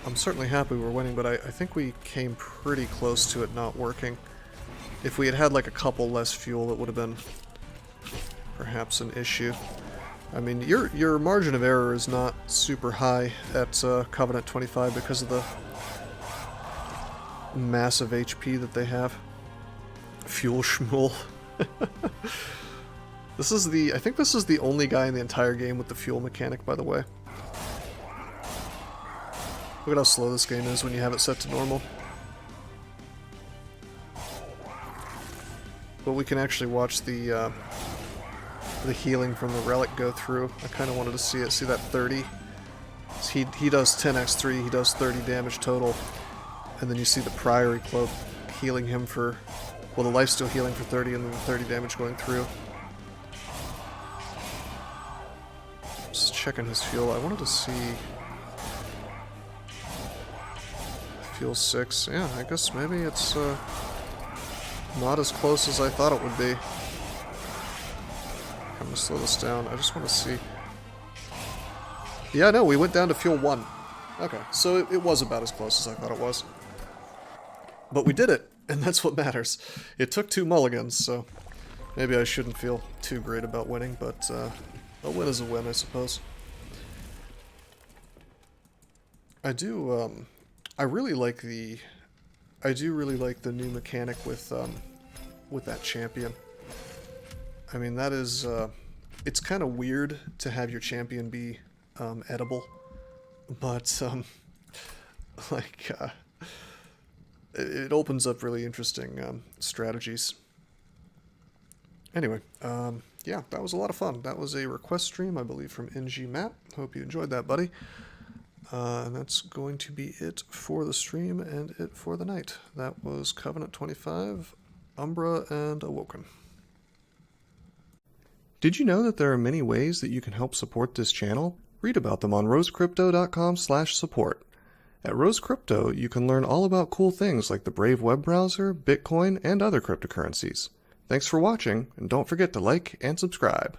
A: I'm certainly happy we're winning, but I think we came pretty close to it not working. If we had had like a couple less fuel, it would have been perhaps an issue. I mean, your margin of error is not super high at Covenant 25 because of the massive HP that they have. Fuel schmool. I think this is the only guy in the entire game with the fuel mechanic, by the way. Look at how slow this game is when you have it set to normal. But we can actually watch the healing from the relic go through. I kind of wanted to see it. See that 30? He does 10x3, he does 30 damage total. And then you see the Priory Cloak healing him for... Well, the lifesteal healing for 30 and then the 30 damage going through. Just checking his fuel. I wanted to see... Fuel 6. Yeah, I guess maybe it's not as close as I thought it would be. I'm gonna slow this down. I just want to see... Yeah, no, we went down to fuel 1. Okay, so it was about as close as I thought it was. But we did it, and that's what matters. It took 2 mulligans, so maybe I shouldn't feel too great about winning, but a win is a win, I suppose. I do really like the new mechanic with that champion. I mean, that is it's kind of weird to have your champion be edible, but it opens up really interesting strategies. Anyway, yeah, that was a lot of fun. That was a request stream, I believe, from NG Matt. Hope you enjoyed that, buddy. And that's going to be it for the stream and it for the night. That was Covenant 25, Umbra, and Awoken. Did you know that there are many ways that you can help support this channel? Read about them on rosecrypto.com/support. At Rose Crypto, you can learn all about cool things like the Brave web browser, Bitcoin, and other cryptocurrencies. Thanks for watching, and don't forget to like and subscribe.